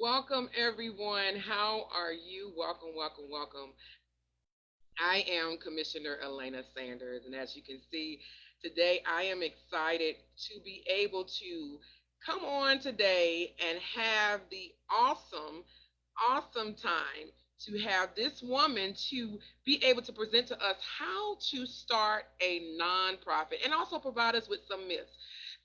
Welcome, everyone. How are you? Welcome, welcome, welcome. I am Commissioner Elena Sanders, and as you can see, today I am excited to be able to come on today and have the awesome time to have this woman to be able to present to us how to start a nonprofit and also provide us with some myths.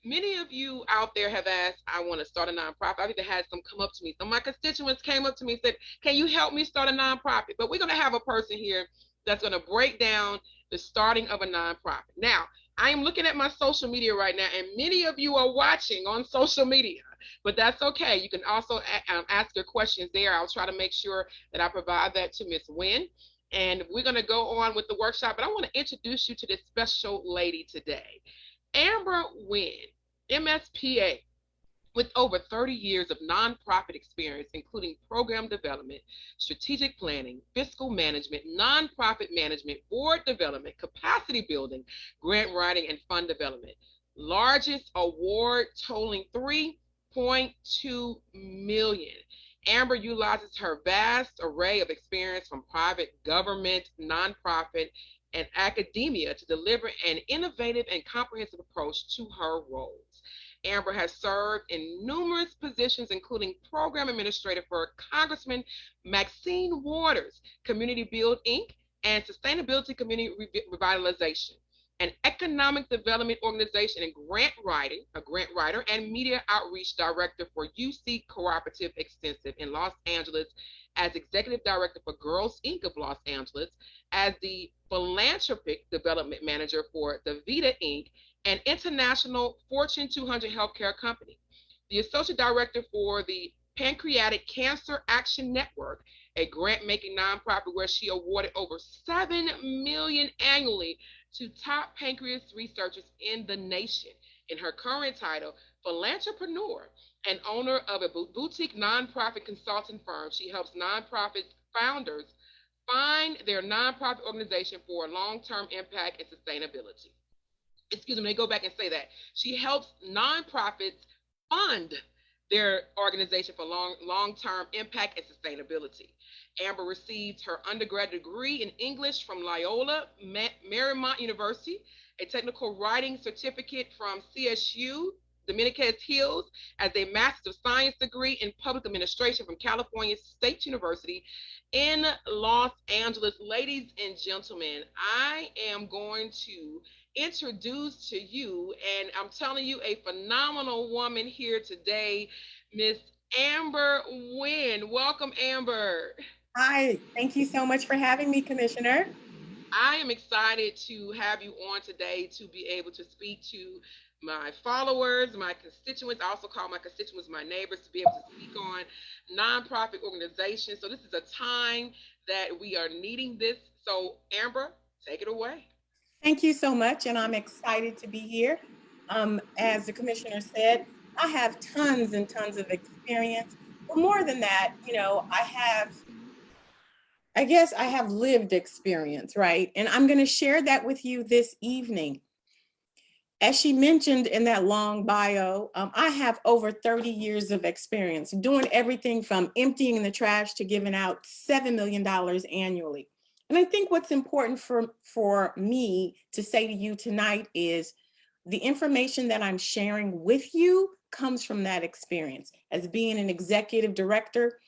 Many of you out there have asked, I want to start a nonprofit. I've even had some come up to me. Some of my constituents came up to me and said, can you help me start a nonprofit? But we're going to have a person here that's going to break down the starting of a nonprofit. Now, I am looking at my social media right now, and many of you are watching on social media, but that's okay. You can also ask your questions there. I'll try to make sure that I provide that to Miss Nguyen. And we're going to go on with the workshop, but I want to introduce you to this special lady today. Amber Wynn, MSPA, with over 30 years of nonprofit experience, including program development, strategic planning, fiscal management, nonprofit management, board development, capacity building, grant writing, and fund development. Largest award totaling 3.2 million. Amber utilizes her vast array of experience from private, government, nonprofit, and academia to deliver an innovative and comprehensive approach to her roles. Amber has served in numerous positions, including program administrator for Congressman Maxine Waters, Community Build Inc., and Sustainability Community Revitalization, an economic development organization and a grant writer and media outreach director for UC Cooperative Extensive in Los Angeles, as executive director for Girls Inc. of Los Angeles, as the philanthropic development manager for the Vita Inc., an international Fortune 200 healthcare company, the associate director for the Pancreatic Cancer Action Network, a grant-making nonprofit where she awarded over $7 million annually to top pancreas researchers in the nation. In her current title, Philanthrepreneur, and owner of a boutique nonprofit consulting firm, she helps nonprofit founders find their nonprofit organization for long-term impact and sustainability. Excuse me, let me go back and say that. She helps nonprofits fund their organization for long-term impact and sustainability. Amber received her undergraduate degree in English from Loyola Marymount University, a technical writing certificate from CSU Dominican Hills, as a Master of Science degree in Public Administration from California State University in Los Angeles. Ladies and gentlemen, I am going to introduce to you, and I'm telling you, a phenomenal woman here today, Miss Amber Wynn. Welcome, Amber. Hi, thank you so much for having me, Commissioner. I am excited to have you on today to be able to speak to my followers, my constituents. I also call my constituents my neighbors, to be able to speak on nonprofit organizations. So this is a time that we are needing this. So Amber, take it away. Thank you so much, and I'm excited to be here. As the Commissioner said, I have tons and tons of experience. But more than that, I guess I have lived experience, right? And I'm going to share that with you this evening. As she mentioned in that long bio, I have over 30 years of experience doing everything from emptying the trash to giving out $7 million annually. And I think what's important for me to say to you tonight is the information that I'm sharing with you comes from that experience. As being an executive director,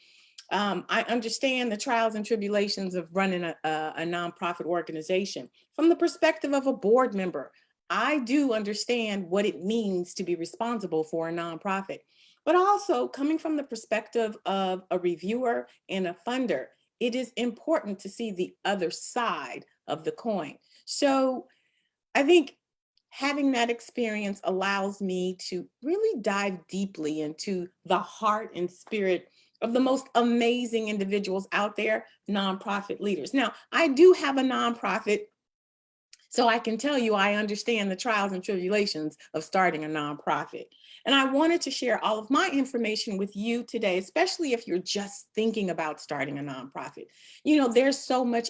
I understand the trials and tribulations of running a nonprofit organization. From the perspective of a board member, I do understand what it means to be responsible for a nonprofit, but also coming from the perspective of a reviewer and a funder, it is important to see the other side of the coin. So I think having that experience allows me to really dive deeply into the heart and spirit of the most amazing individuals out there, nonprofit leaders. Now, I do have a nonprofit, so I can tell you I understand the trials and tribulations of starting a nonprofit. And I wanted to share all of my information with you today, especially if you're just thinking about starting a nonprofit. You know, there's so much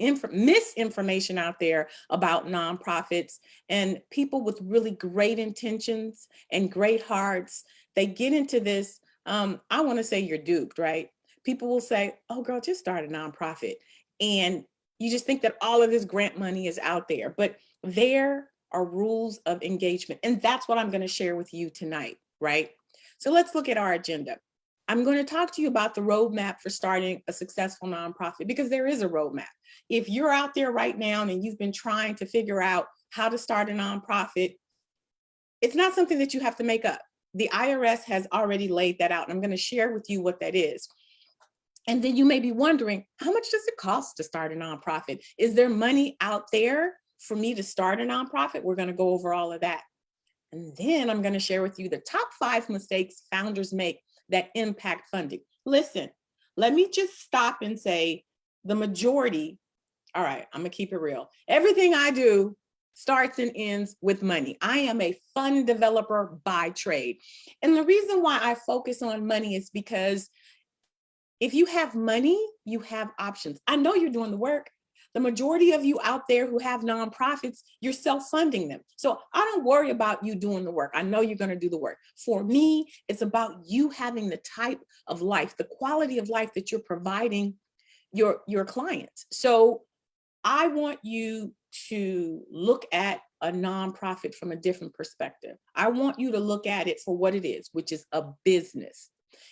misinformation out there about nonprofits, and people with really great intentions and great hearts, they get into this I want to say you're duped, right? People will say, oh, girl, just start a nonprofit. And you just think that all of this grant money is out there. But there are rules of engagement. And that's what I'm going to share with you tonight, right? So let's look at our agenda. I'm going to talk to you about the roadmap for starting a successful nonprofit, because there is a roadmap. If you're out there right now and you've been trying to figure out how to start a nonprofit, it's not something that you have to make up. The IRS has already laid that out, and I'm going to share with you what that is. And then you may be wondering, how much does it cost to start a nonprofit? Is there money out there for me to start a nonprofit? We're going to go over all of that. And then I'm going to share with you the top 5 mistakes founders make that impact funding. Listen, let me just stop and say the majority. All right, I'm going to keep it real. Everything I do starts and ends with money. I am a fund developer by trade. And the reason why I focus on money is because if you have money, you have options. I know you're doing the work. The majority of you out there who have nonprofits, you're self-funding them. So I don't worry about you doing the work. I know you're going to do the work. For me, it's about you having the type of life, the quality of life that you're providing your clients. So I want you to look at a nonprofit from a different perspective. I want you to look at it for what it is, which is a business.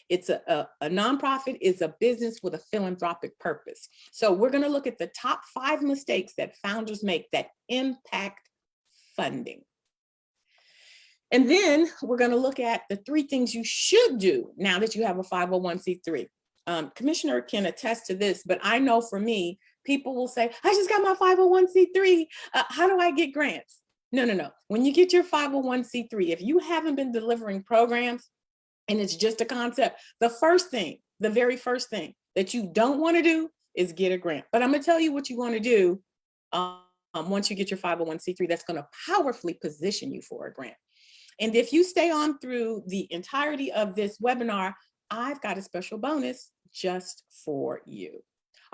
It's a nonprofit is a business with a philanthropic purpose. So we're going to look at the top 5 mistakes that founders make that impact funding. And then we're going to look at the 3 things you should do now that you have a 501c3. Commissioner can attest to this, but I know for me, people will say, I just got my 501c3. How do I get grants? No. When you get your 501c3, if you haven't been delivering programs and it's just a concept, the very first thing that you don't want to do is get a grant. But I'm going to tell you what you want to do once you get your 501c3 that's going to powerfully position you for a grant. And if you stay on through the entirety of this webinar, I've got a special bonus just for you.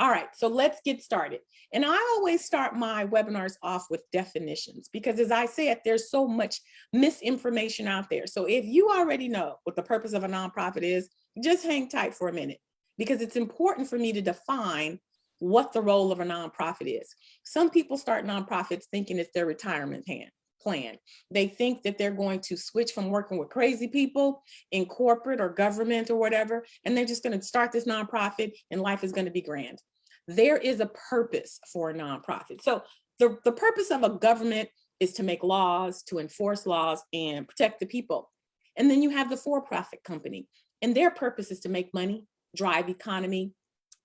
All right, so let's get started. And I always start my webinars off with definitions because, as I said, there's so much misinformation out there. So if you already know what the purpose of a nonprofit is, just hang tight for a minute, because it's important for me to define what the role of a nonprofit is. Some people start nonprofits thinking it's their retirement plan. They think that they're going to switch from working with crazy people in corporate or government or whatever, and they're just going to start this nonprofit and life is going to be grand. There is a purpose for a nonprofit. So the purpose of a government is to make laws, to enforce laws, and protect the people. And then you have the for-profit company, and their purpose is to make money, drive economy,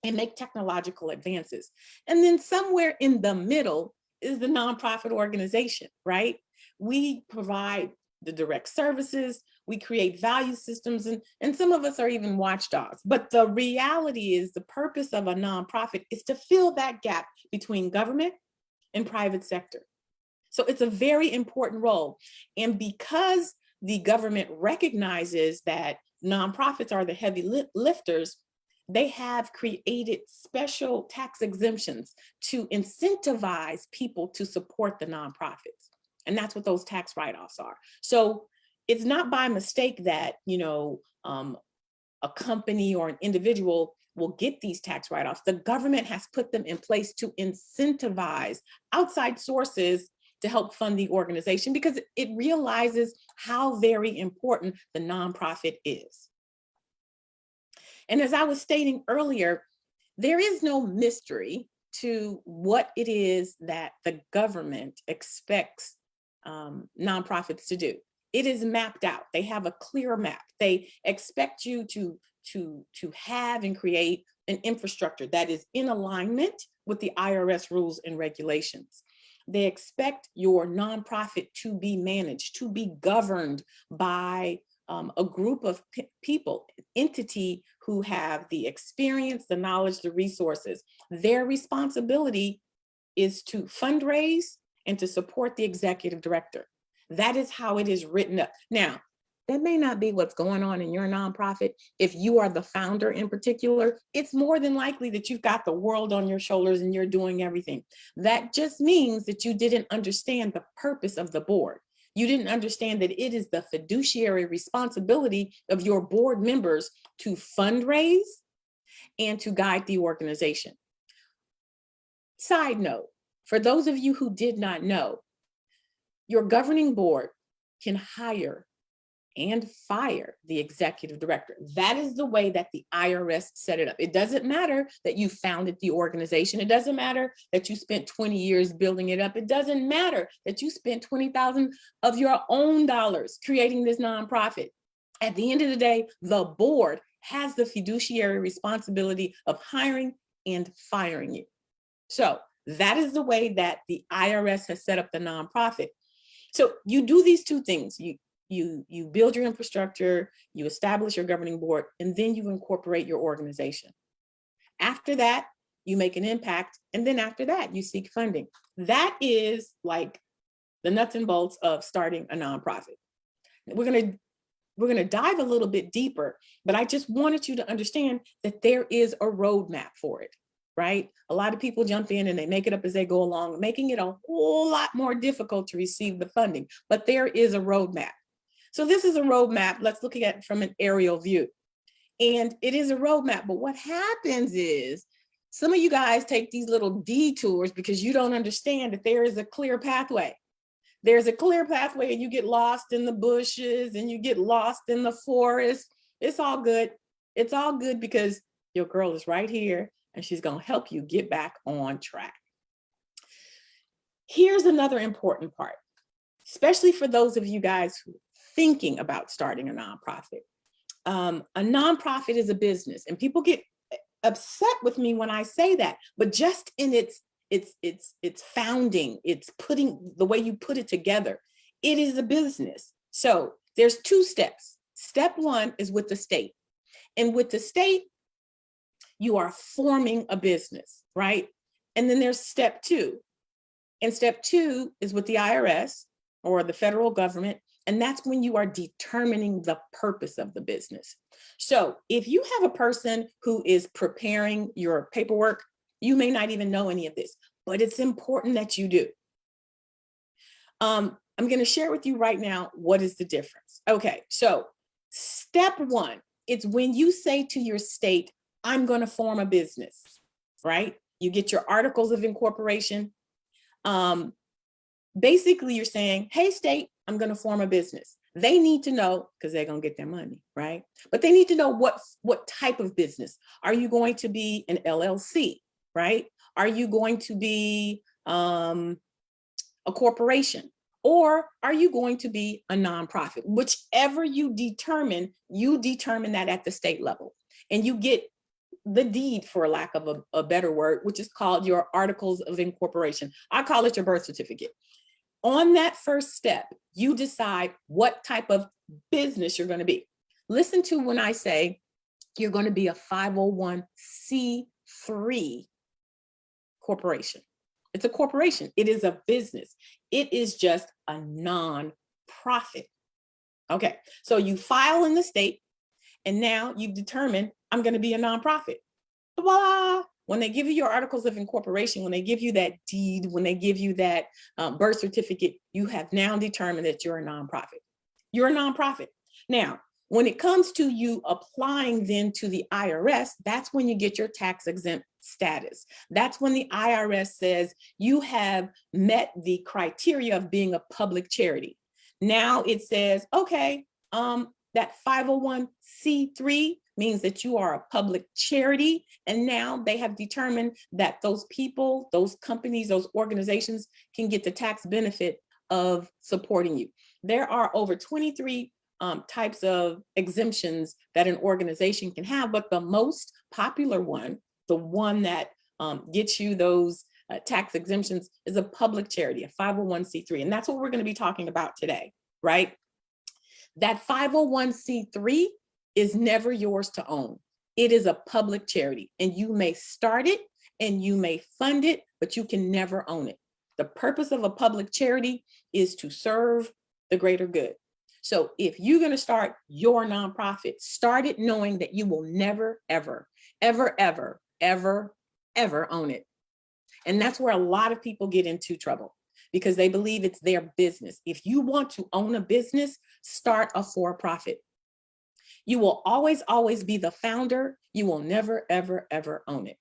and make technological advances. And then somewhere in the middle is the nonprofit organization, right? We provide the direct services, we create value systems, and some of us are even watchdogs. But the reality is the purpose of a nonprofit is to fill that gap between government and private sector. So it's a very important role. And because the government recognizes that nonprofits are the heavy lifters, they have created special tax exemptions to incentivize people to support the nonprofits. And that's what those tax write-offs are. So it's not by mistake that, a company or an individual will get these tax write-offs. The government has put them in place to incentivize outside sources to help fund the organization, because it realizes how very important the nonprofit is. And as I was stating earlier, there is no mystery to what it is that the government expects nonprofits to do. It is mapped out. They have a clear map. They expect you to have and create an infrastructure that is in alignment with the IRS rules and regulations. They expect your nonprofit to be managed, to be governed by a group of people, entity who have the experience, the knowledge, the resources. Their responsibility is to fundraise and to support the executive director. That is how it is written up. Now, that may not be what's going on in your nonprofit. If you are the founder in particular, it's more than likely that you've got the world on your shoulders and you're doing everything. That just means that you didn't understand the purpose of the board. You didn't understand that it is the fiduciary responsibility of your board members to fundraise and to guide the organization. Side note, for those of you who did not know, your governing board can hire and fire the executive director. That is the way that the IRS set it up. It doesn't matter that you founded the organization. It doesn't matter that you spent 20 years building it up. It doesn't matter that you spent 20,000 of your own dollars creating this nonprofit. At the end of the day, the board has the fiduciary responsibility of hiring and firing you. So that is the way that the IRS has set up the nonprofit. So you do these two things. You build your infrastructure, you establish your governing board, and then you incorporate your organization. After that, you make an impact, and then after that, you seek funding. That is like the nuts and bolts of starting a nonprofit. We're gonna dive a little bit deeper, but I just wanted you to understand that there is a roadmap for it, right? A lot of people jump in and they make it up as they go along, making it a whole lot more difficult to receive the funding, but there is a roadmap. So this is a roadmap. Let's look at it from an aerial view. And it is a roadmap, but what happens is some of you guys take these little detours because you don't understand that there is a clear pathway. There's a clear pathway and you get lost in the bushes and you get lost in the forest. It's all good. It's all good because your girl is right here and she's going to help you get back on track. Here's another important part, especially for those of you guys who are thinking about starting a nonprofit. A nonprofit is a business, and people get upset with me when I say that, but just in its founding, it's putting the way you put it together, it is a business. So there's two steps. Step one is with the state, and with the state, you are forming a business, right? And then there's step two, and step two is with the IRS or the federal government. And that's when you are determining the purpose of the business. So if you have a person who is preparing your paperwork, you may not even know any of this, but it's important that you do. I'm going to share with you right now, what is the difference? Okay, so step one, it's when you say to your state, I'm going to form a business, right? You get your articles of incorporation. Basically, you're saying, hey, state, I'm going to form a business. They need to know, because they're going to get their money, right? But they need to know what type of business. Are you going to be an LLC, right? Are you going to be a corporation? Or are you going to be a nonprofit? Whichever you determine that at the state level. And you get the deed, for lack of a better word, which is called your articles of incorporation. I call it your birth certificate. On that first step, you decide what type of business you're going to be. Listen to when I say you're going to be a 501c3 corporation. It's a corporation. It is a business. It is just a non-profit. Okay, so you file in the state, and now you've determined I'm going to be a nonprofit. Blah. When they give you your articles of incorporation, when they give you that deed, when they give you that birth certificate, you have now determined that you're a nonprofit. You're a nonprofit. Now, when it comes to you applying then to the IRS, that's when you get your tax exempt status. That's when the IRS says you have met the criteria of being a public charity. Now it says, okay, that 501c3 means that you are a public charity. And now they have determined that those people, those companies, those organizations can get the tax benefit of supporting you. There are over 23 types of exemptions that an organization can have, but the most popular one, the one that gets you those tax exemptions, is a public charity, a 501c3. And that's what we're going to be talking about today, right? That 501c3 is never yours to own. It is a public charity, and you may start it and you may fund it, but you can never own it. The purpose of a public charity is to serve the greater good. So if you're going to start your nonprofit, start it knowing that you will never, ever, ever, ever, ever, ever own it. And that's where a lot of people get into trouble, because they believe it's their business. If you want to own a business, start a for-profit. You will always, always be the founder. You will never, ever, ever own it.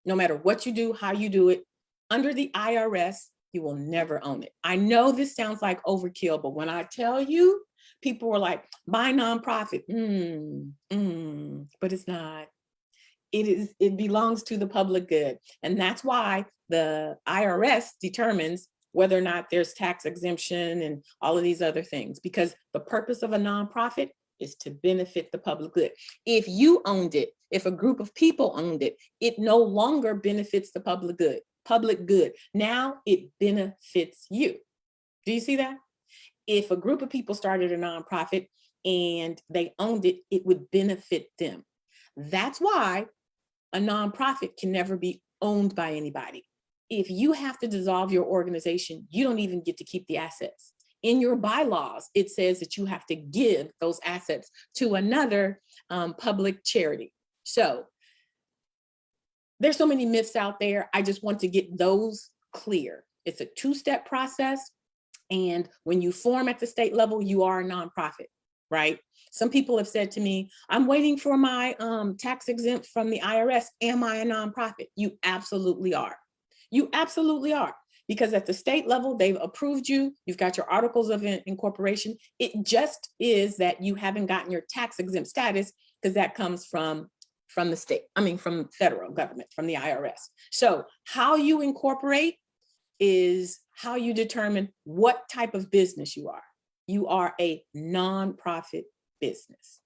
No matter what you do, how you do it, under the IRS, you will never own it. I know this sounds like overkill, but when I tell you, people were like, buy nonprofit. But it's not. It belongs to the public good. And that's why the IRS determines whether or not there's tax exemption and all of these other things, because the purpose of a nonprofit is to benefit the public good. If you owned it, if a group of people owned it, it no longer benefits the public good. Now it benefits you. Do you see that? If a group of people started a nonprofit and they owned it, it would benefit them. That's why a nonprofit can never be owned by anybody. If you have to dissolve your organization, you don't even get to keep the assets. In your bylaws, it says that you have to give those assets to another public charity. So there's so many myths out there. I just want to get those clear. It's a two-step process. And when you form at the state level, you are a nonprofit, right? Some people have said to me, I'm waiting for my tax exempt from the IRS. Am I a nonprofit? You absolutely are. You absolutely are. Because at the state level, they've approved you. You've got your articles of incorporation. It just is that you haven't gotten your tax exempt status, because that comes from the state, from federal government, from the IRS. So how you incorporate is how you determine what type of business you are. You are a nonprofit business.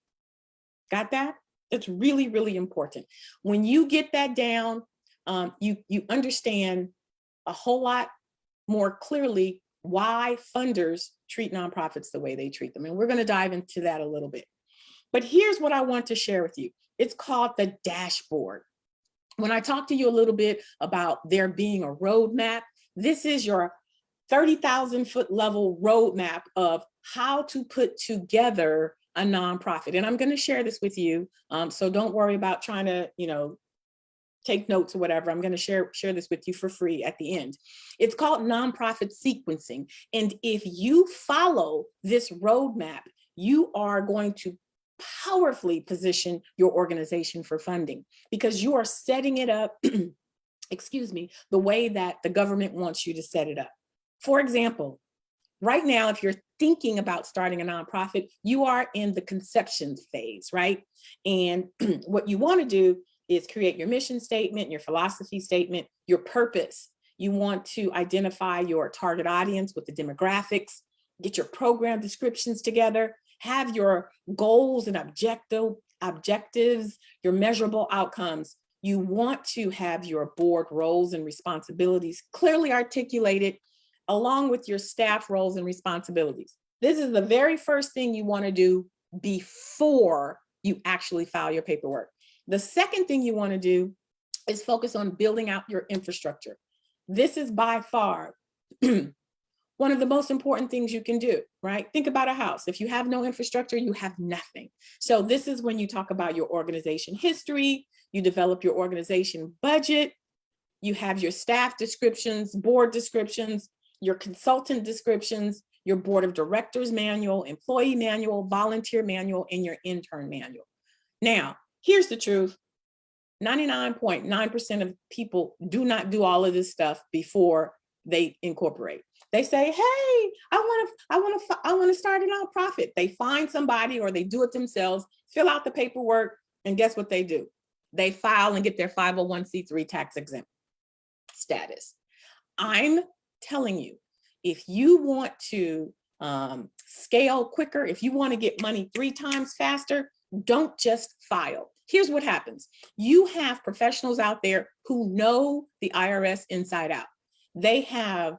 Got that? It's really, really important. When you get that down, you understand a whole lot more clearly why funders treat nonprofits the way they treat them. And we're going to dive into that a little bit. But here's what I want to share with you. It's called the dashboard. When I talk to you a little bit about there being a roadmap, this is your 30,000 foot level roadmap of how to put together a nonprofit. And I'm going to share this with you. So don't worry about trying to, take notes or whatever. I'm going to share this with you for free at the end. It's called nonprofit sequencing. And if you follow this roadmap, you are going to powerfully position your organization for funding, because you are setting it up, the way that the government wants you to set it up. For example, right now, if you're thinking about starting a nonprofit, you are in the conception phase, right? And what you want to do is create your mission statement, your philosophy statement, your purpose. You want to identify your target audience with the demographics, get your program descriptions together, have your goals and objectives, your measurable outcomes. You want to have your board roles and responsibilities clearly articulated, along with your staff roles and responsibilities. This is the very first thing you want to do before you actually file your paperwork. The second thing you want to do is focus on building out your infrastructure. This is by far one of the most important things you can do, right? Think about a house. If you have no infrastructure, you have nothing. So this is when you talk about your organization history, you develop your organization budget, you have your staff descriptions, board descriptions, your consultant descriptions, your board of directors manual, employee manual, volunteer manual, and your intern manual. Now, here's the truth. 99.9% of people do not do all of this stuff before they incorporate. They say, hey, I want to start a nonprofit. They find somebody or they do it themselves, fill out the paperwork, and guess what they do? They file and get their 501c3 tax exempt status. I'm telling you, if you want to scale quicker, if you want to get money 3 times faster, don't just file. Here's what happens. You have professionals out there who know the IRS inside out. They have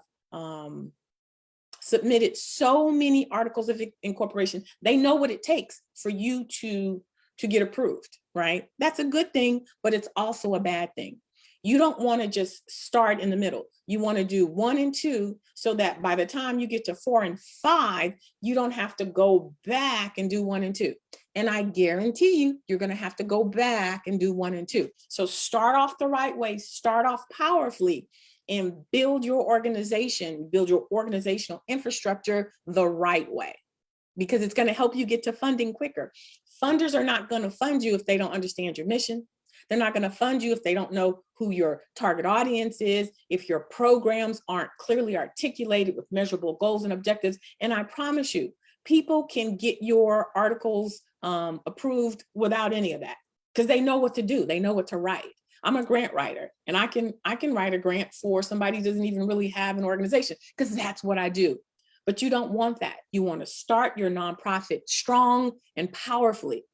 submitted so many articles of incorporation. They know what it takes for you to get approved, right? That's a good thing, but it's also a bad thing. You don't want to just start in the middle. You want to do 1 and 2 so that by the time you get to 4 and 5, you don't have to go back and do 1 and 2. And I guarantee you, you're going to have to go back and do 1 and 2. So start off the right way, start off powerfully. and build your organization, build your organizational infrastructure the right way, because it's going to help you get to funding quicker. Funders are not going to fund you if they don't understand your mission. They're not going to fund you if they don't know who your target audience is, if your programs aren't clearly articulated with measurable goals and objectives. And I promise you, people can get your articles approved without any of that, because they know what to do. They know what to write. I'm a grant writer, and I can write a grant for somebody who doesn't even really have an organization, because that's what I do. But you don't want that. You want to start your nonprofit strong and powerfully.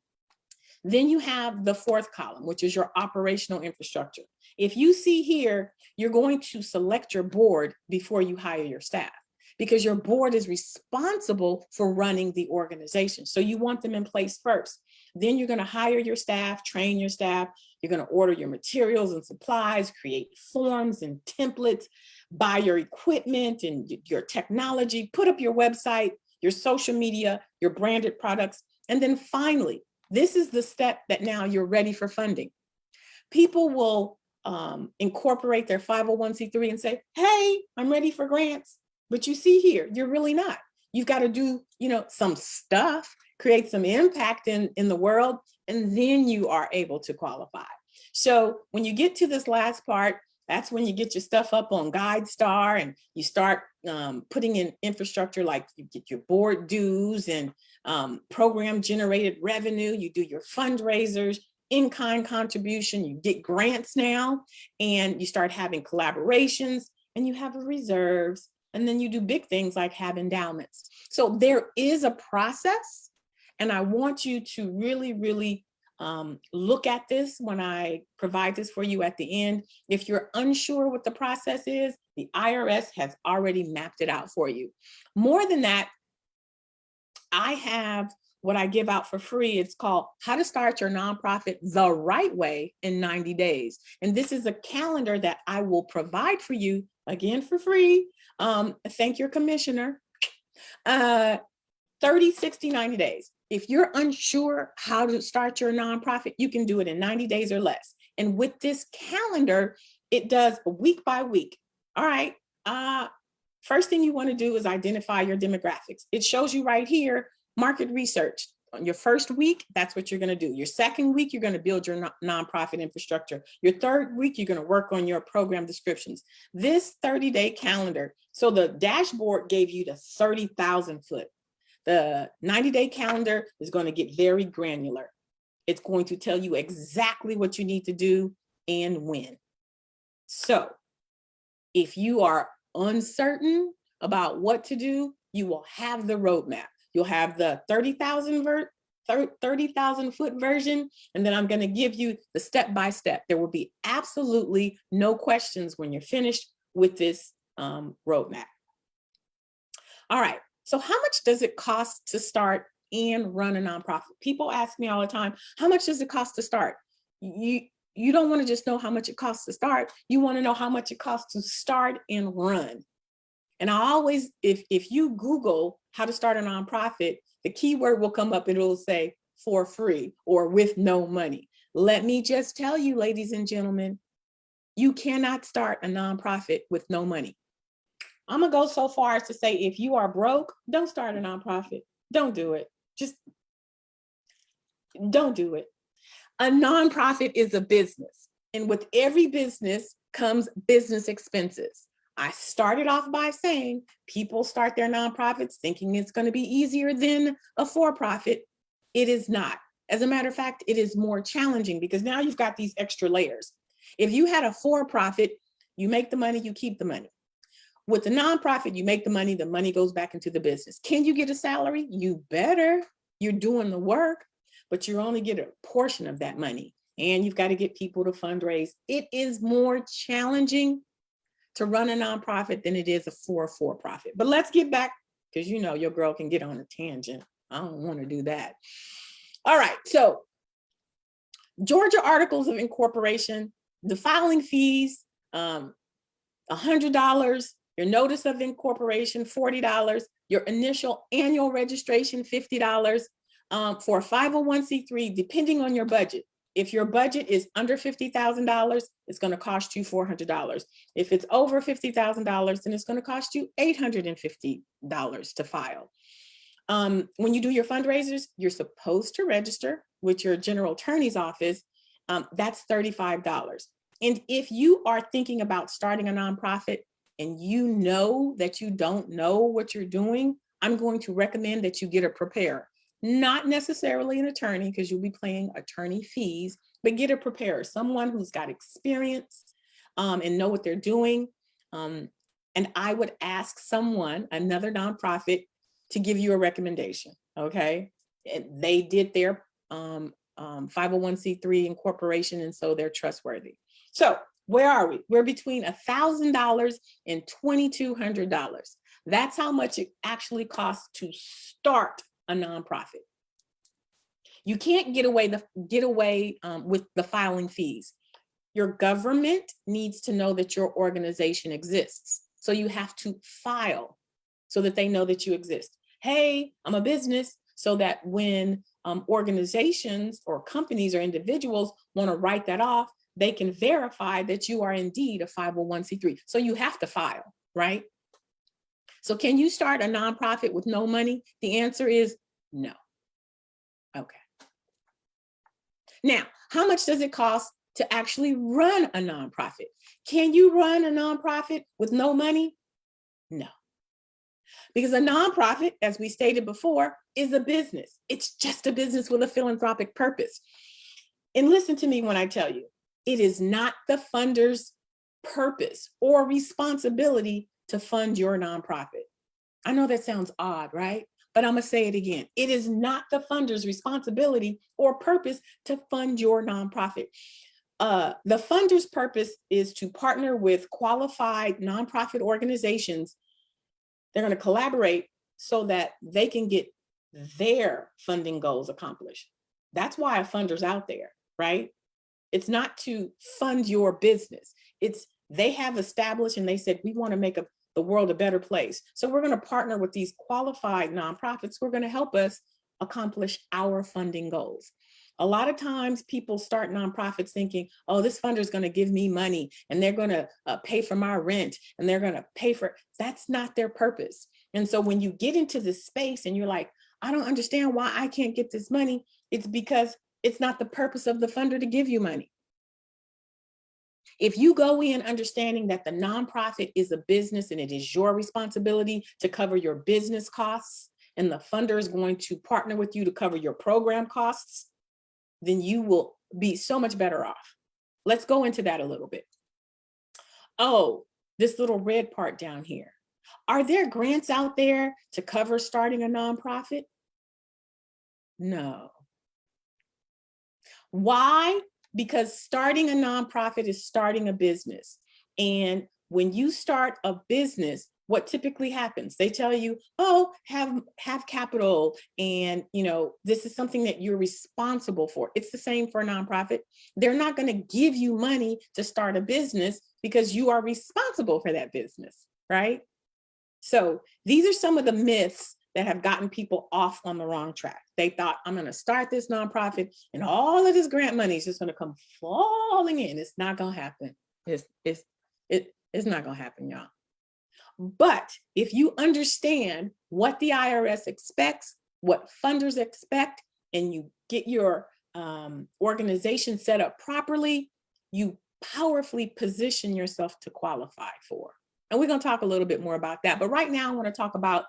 Then you have the fourth column, which is your operational infrastructure. If you see here, you're going to select your board before you hire your staff, because your board is responsible for running the organization. So you want them in place first. Then you're going to hire your staff, train your staff. You're going to order your materials and supplies, create forms and templates, buy your equipment and your technology, put up your website, your social media, your branded products. And then finally, this is the step that now you're ready for funding. People will incorporate their 501c3 and say, hey, I'm ready for grants. But you see here, you're really not. You've got to do, some stuff, create some impact in the world, and then you are able to qualify. So when you get to this last part, that's when you get your stuff up on GuideStar and you start putting in infrastructure, like you get your board dues and program generated revenue, you do your fundraisers, in-kind contribution, you get grants now, and you start having collaborations, and you have reserves, and then you do big things like have endowments. So there is a process, and I want you to really, really look at this when I provide this for you at the end. If you're unsure what the process is, the IRS has already mapped it out for you. More than that, I have what I give out for free. It's called How to Start Your Nonprofit the Right Way in 90 Days. And this is a calendar that I will provide for you, again, for free. Thank your commissioner. 30, 60, 90 days. If you're unsure how to start your nonprofit, you can do it in 90 days or less. And with this calendar, it does week by week. All right. First thing you want to do is identify your demographics. It shows you right here, market research. On your first week, that's what you're going to do. Your second week, you're going to build your nonprofit infrastructure. Your third week, you're going to work on your program descriptions. This 30-day calendar, so the dashboard gave you the 30,000 foot. The 90-day calendar is going to get very granular. It's going to tell you exactly what you need to do and when. So if you are uncertain about what to do, you will have the roadmap. You'll have the 30,000 foot version, and then I'm going to give you the step-by-step. There will be absolutely no questions when you're finished with this roadmap. All right. So how much does it cost to start and run a nonprofit? People ask me all the time, how much does it cost to start? You don't want to just know how much it costs to start. You want to know how much it costs to start and run. And I always, if you Google how to start a nonprofit, the keyword will come up and it'll say for free or with no money. Let me just tell you, ladies and gentlemen, you cannot start a nonprofit with no money. I'm gonna go so far as to say, if you are broke, don't start a nonprofit. Don't do it. Just don't do it. A nonprofit is a business, and with every business comes business expenses. I started off by saying people start their nonprofits thinking it's going to be easier than a for-profit. It is not. As a matter of fact, it is more challenging, because now you've got these extra layers. If you had a for-profit, you make the money, you keep the money. With the nonprofit, you make the money goes back into the business. Can you get a salary? You better. You're doing the work, but you only get a portion of that money. And you've got to get people to fundraise. It is more challenging to run a nonprofit than it is a for-profit. But let's get back, because your girl can get on a tangent. I don't want to do that. All right. So Georgia Articles of Incorporation, the filing fees, $100. Your notice of incorporation, $40. Your initial annual registration, $50. For a 501c3, depending on your budget. If your budget is under $50,000, it's going to cost you $400. If it's over $50,000, then it's going to cost you $850 to file. When you do your fundraisers, you're supposed to register with your general attorney's office. That's $35. And if you are thinking about starting a nonprofit and you know that you don't know what you're doing, I'm going to recommend that you get a preparer. Not necessarily an attorney, because you'll be paying attorney fees, but get a preparer, someone who's got experience and know what they're doing. And I would ask someone, another nonprofit, to give you a recommendation, okay? And they did their 501c3 incorporation, and so they're trustworthy. So where are we? We're between $1,000 and $2,200. That's how much it actually costs to start a nonprofit. You can't get away with the filing fees. Your government needs to know that your organization exists. So you have to file so that they know that you exist. Hey, I'm a business, so that when organizations or companies or individuals want to write that off, they can verify that you are indeed a 501c3. So you have to file, right? So can you start a nonprofit with no money? The answer is no. Okay. Now, how much does it cost to actually run a nonprofit? Can you run a nonprofit with no money? No. Because a nonprofit, as we stated before, is a business. It's just a business with a philanthropic purpose. And listen to me when I tell you, it is not the funder's purpose or responsibility to fund your nonprofit. I know that sounds odd, right? But I'm going to say it again. It is not the funder's responsibility or purpose to fund your nonprofit. The funder's purpose is to partner with qualified nonprofit organizations. They're going to collaborate so that they can get their funding goals accomplished. That's why a funder's out there, right? It's not to fund your business. It's they have established and they said, we want to make the world a better place. So we're going to partner with these qualified nonprofits who are going to help us accomplish our funding goals. A lot of times people start nonprofits thinking, oh, this funder is going to give me money and they're going to pay for my rent and they're going to pay for, that's not their purpose. And so when you get into this space and you're like, I don't understand why I can't get this money, it's because it's not the purpose of the funder to give you money. If you go in understanding that the nonprofit is a business and it is your responsibility to cover your business costs, and the funder is going to partner with you to cover your program costs, then you will be so much better off. Let's go into that a little bit. Oh, this little red part down here. Are there grants out there to cover starting a nonprofit? No. Why? Because starting a nonprofit is starting a business. And when you start a business, what typically happens? They tell you, oh, have capital, and this is something that you're responsible for. It's the same for a nonprofit. They're not going to give you money to start a business because you are responsible for that business, right? So these are some of the myths that have gotten people off on the wrong track. They thought, I'm going to start this nonprofit and all of this grant money is just going to come falling in. It's not going to happen. It's not going to happen, y'all. But if you understand what the IRS expects, what funders expect, and you get your organization set up properly, you powerfully position yourself to qualify for. And we're going to talk a little bit more about that. But right now, I want to talk about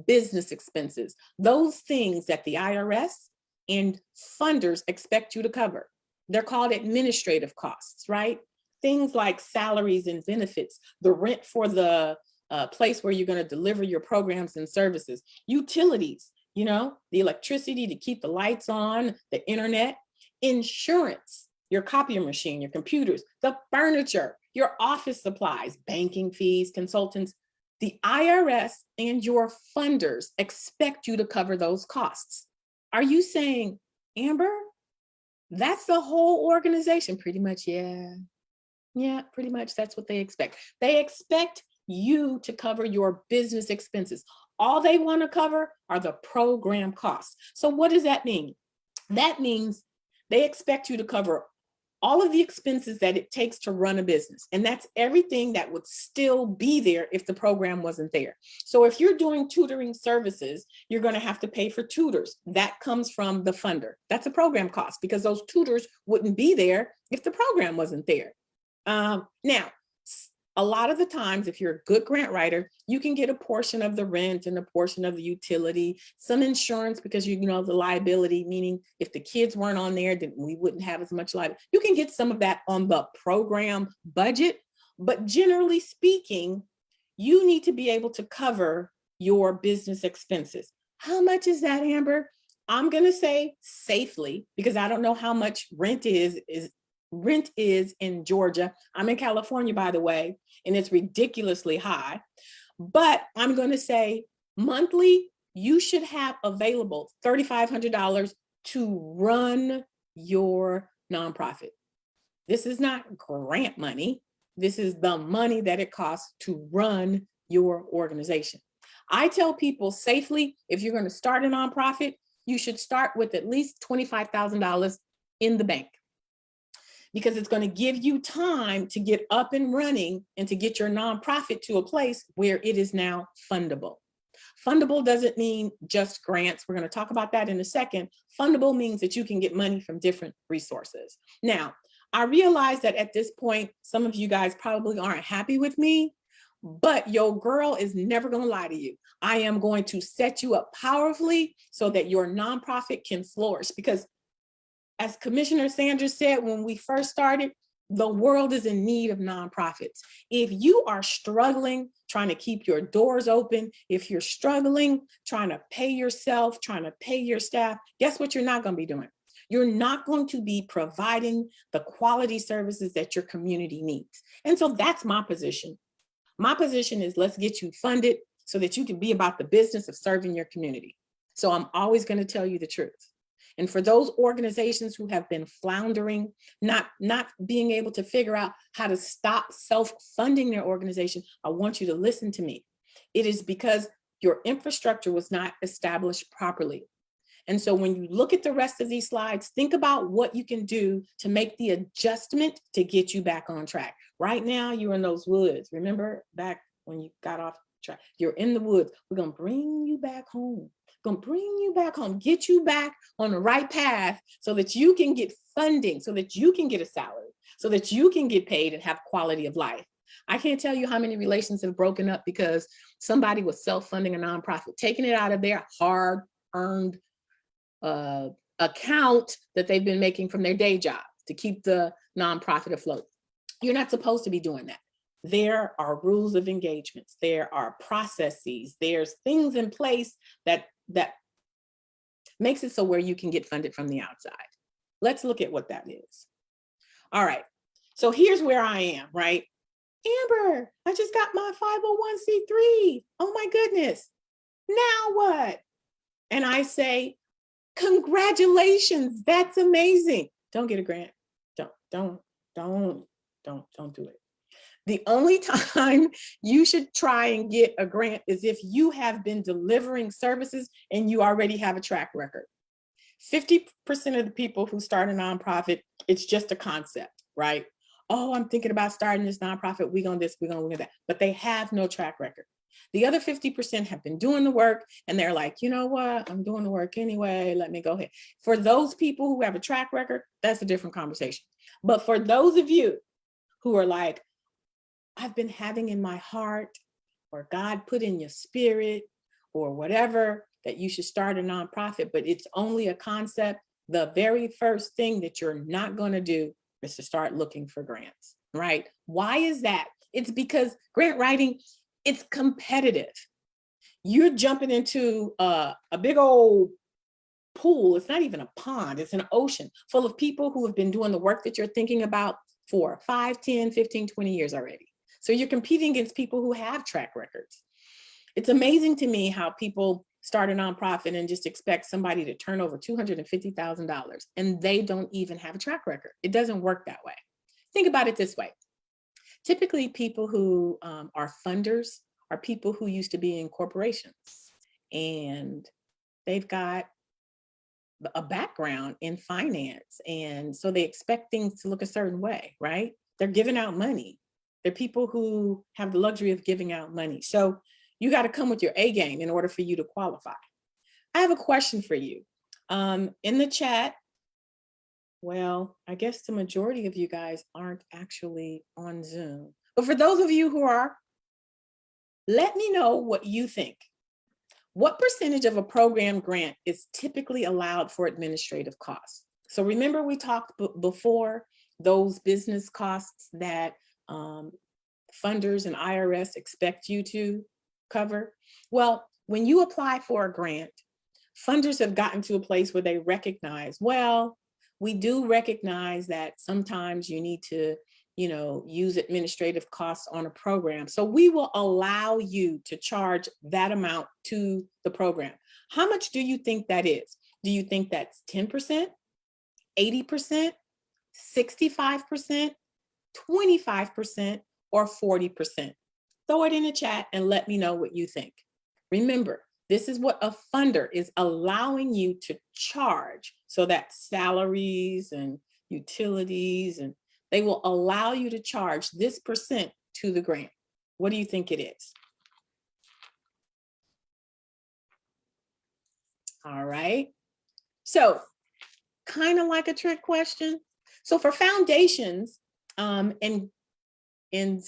business expenses, those things that the IRS and funders expect you to cover. They're called administrative costs, right? Things like salaries and benefits, the rent for the place where you're going to deliver your programs and services, utilities, the electricity to keep the lights on, the internet, insurance, your copier machine, your computers, the furniture, your office supplies, banking fees, consultants. The IRS and your funders expect you to cover those costs. Are you saying, Amber, that's the whole organization? Pretty much, yeah. Yeah, pretty much that's what they expect. They expect you to cover your business expenses. All they want to cover are the program costs. So what does that mean? That means They expect you to cover all of the expenses that it takes to run a business. And that's everything that would still be there if the program wasn't there. So if you're doing tutoring services, you're going to have to pay for tutors. That comes from the funder. That's a program cost because those tutors wouldn't be there if the program wasn't there. Now, a lot of the times, if you're a good grant writer, you can get a portion of the rent and a portion of the utility, some insurance because you know the liability, meaning if the kids weren't on there, then we wouldn't have as much liability. You can get some of that on the program budget, but generally speaking, you need to be able to cover your business expenses. How much is that, Amber? I'm going to say safely because I don't know how much rent is in Georgia. I'm in California, by the way, and it's ridiculously high. But I'm going to say monthly, you should have available $3,500 to run your nonprofit. This is not grant money. This is the money that it costs to run your organization. I tell people safely, if you're going to start a nonprofit, you should start with at least $25,000 in the bank because it's going to give you time to get up and running and to get your nonprofit to a place where it is now fundable. Fundable doesn't mean just grants. We're going to talk about that in a second. Fundable means that you can get money from different resources. Now, I realize that at this point, some of you guys probably aren't happy with me, but your girl is never going to lie to you. I am going to set you up powerfully so that your nonprofit can flourish because as Commissioner Sanders said when we first started, the world is in need of nonprofits. If you are struggling trying to keep your doors open, if you're struggling trying to pay yourself, trying to pay your staff, guess what you're not going to be doing? You're not going to be providing the quality services that your community needs. And so that's my position. My position is let's get you funded so that you can be about the business of serving your community. So I'm always going to tell you the truth. And for those organizations who have been floundering, not being able to figure out how to stop self-funding their organization, I want you to listen to me. It is because your infrastructure was not established properly. And so when you look at the rest of these slides, think about what you can do to make the adjustment to get you back on track. Right now, you're in those woods. Remember back when you got off track? You're in the woods. We're going to bring you back home. Going to bring you back home, get you back on the right path so that you can get funding, so that you can get a salary, so that you can get paid and have quality of life. I can't tell you how many relations have broken up because somebody was self-funding a nonprofit, taking it out of their hard-earned account that they've been making from their day job to keep the nonprofit afloat. You're not supposed to be doing that. There are rules of engagements. There are processes. There's things in place that makes it so where you can get funded from the outside. Let's look at what that is. All right. So here's where I am, right? Amber, I just got my 501c3. Oh my goodness. Now what? And I say, congratulations. That's amazing. Don't get a grant. Don't do it. The only time you should try and get a grant is if you have been delivering services and you already have a track record. 50% of the people who start a nonprofit, it's just a concept, right? Oh, I'm thinking about starting this nonprofit. We're going to this, we're going to that. But they have no track record. The other 50% have been doing the work and they're like, you know what? I'm doing the work anyway. Let me go ahead. For those people who have a track record, that's a different conversation. But for those of you who are like, I've been having in my heart, or God put in your spirit, or whatever, that you should start a nonprofit, but it's only a concept. The very first thing that you're not going to do is to start looking for grants, right? Why is that? It's because grant writing, it's competitive. You're jumping into a big old pool. It's not even a pond. It's an ocean full of people who have been doing the work that you're thinking about for 5, 10, 15, 20 years already. So you're competing against people who have track records. It's amazing to me how people start a nonprofit and just expect somebody to turn over $250,000 and they don't even have a track record. It doesn't work that way. Think about it this way. Typically, people who are funders are people who used to be in corporations and they've got a background in finance. And so they expect things to look a certain way, right? They're giving out money. They're people who have the luxury of giving out money. So you got to come with your A game in order for you to qualify. I have a question for you. In the chat, well, I guess the majority of you guys aren't actually on Zoom. But for those of you who are, let me know what you think. What percentage of a program grant is typically allowed for administrative costs? So remember we talked before, those business costs that funders and IRS expect you to cover? Well, when you apply for a grant, funders have gotten to a place where they recognize, well, we do recognize that sometimes you need to, use administrative costs on a program. So we will allow you to charge that amount to the program. How much do you think that is? Do you think that's 10%, 80%, 65%, 25%, or 40%? Throw it in the chat and let me know what you think. Remember, this is what a funder is allowing you to charge. So that's salaries and utilities, and they will allow you to charge this percent to the grant. What do you think it is? All right. So kind of like a trick question. So for foundations and in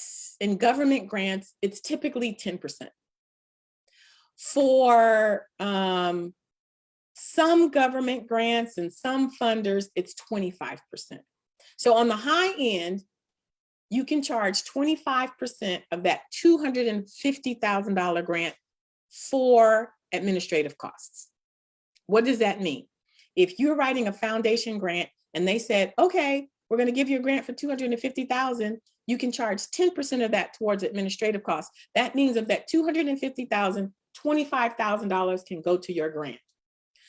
government grants, it's typically 10%. For some government grants and some funders, it's 25%. So on the high end, you can charge 25% of that $250,000 grant for administrative costs. What does that mean? If you're writing a foundation grant and they said, okay, we're going to give you a grant for $250,000, you can charge 10% of that towards administrative costs. That means of that $250,000, $25,000 can go to your grant.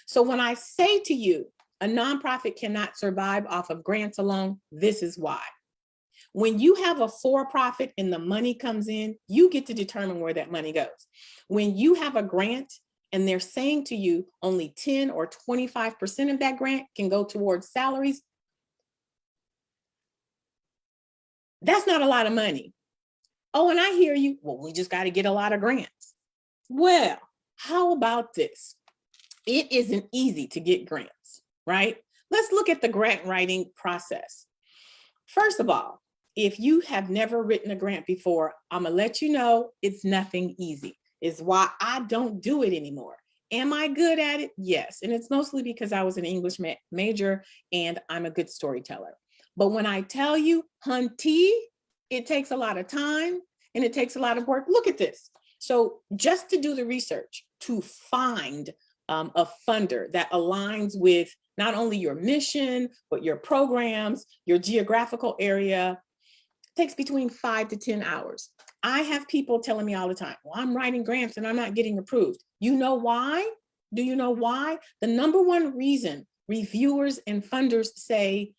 So when I say to you, a nonprofit cannot survive off of grants alone, this is why. When you have a for-profit and the money comes in, you get to determine where that money goes. When you have a grant and they're saying to you only 10 or 25% of that grant can go towards salaries, that's not a lot of money. Oh, and I hear you, well, we just got to get a lot of grants. Well, how about this? It isn't easy to get grants, right? Let's look at the grant writing process. First of all, if you have never written a grant before, I'm gonna let you know it's nothing easy. It's why I don't do it anymore. Am I good at it? Yes. And it's mostly because I was an English major and I'm a good storyteller. But when I tell you, hunty, it takes a lot of time and it takes a lot of work. Look at this. So just to do the research, to find a funder that aligns with not only your mission, but your programs, your geographical area, takes between 5 to 10 hours. I have people telling me all the time, well, I'm writing grants and I'm not getting approved. You know why? Do you know why? The number one reason reviewers and funders say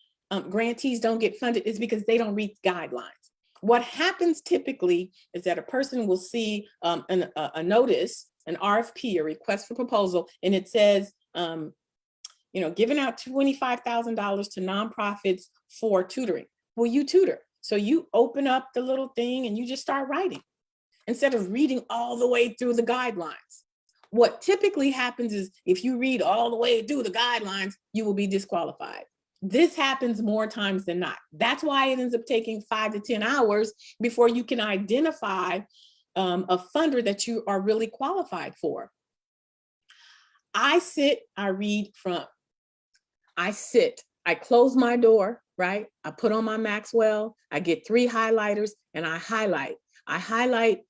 grantees don't get funded is because they don't read guidelines. What happens typically is that a person will see a notice, an RFP, a request for proposal, and it says, giving out $25,000 to nonprofits for tutoring. Well, you tutor. So you open up the little thing and you just start writing instead of reading all the way through the guidelines. What typically happens is if you read all the way through the guidelines, you will be disqualified. This happens more times than not. That's why it ends up taking 5 to 10 hours before you can identify a funder that you are really qualified for. I close my door, right? I put on my Maxwell, I get 3 highlighters and I highlight. I highlight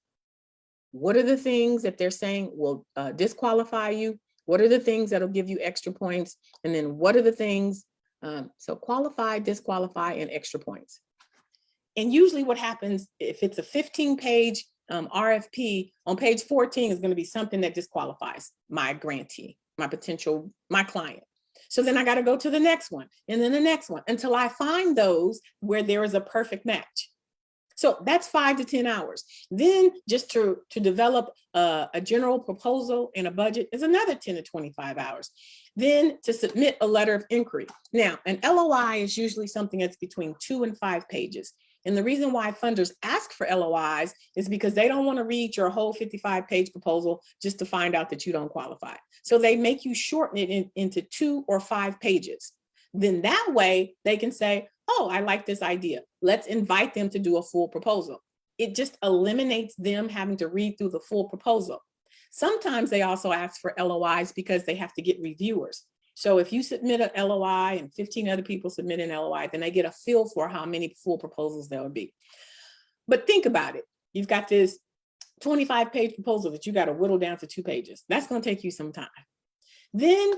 what are the things that they're saying will disqualify you? What are the things that'll give you extra points? And then what are the things, so qualify, disqualify, and extra points. And usually what happens, if it's a 15-page RFP, on page 14 is going to be something that disqualifies my grantee, my client. So then I got to go to the next one and then the next one until I find those where there is a perfect match. So that's 5 to 10 hours. Then just to develop a general proposal and a budget is another 10 to 25 hours. Then to submit a letter of inquiry. Now, an LOI is usually something that's between 2 and 5 pages. And the reason why funders ask for LOIs is because they don't want to read your whole 55-page proposal just to find out that you don't qualify. So they make you shorten it into 2 or 5 pages. Then that way they can say, oh, I like this idea. Let's invite them to do a full proposal. It just eliminates them having to read through the full proposal. Sometimes they also ask for LOIs because they have to get reviewers. So if you submit an LOI and 15 other people submit an LOI, then they get a feel for how many full proposals there would be. But think about it. You've got this 25-page proposal that you got to whittle down to 2 pages. That's going to take you some time. Then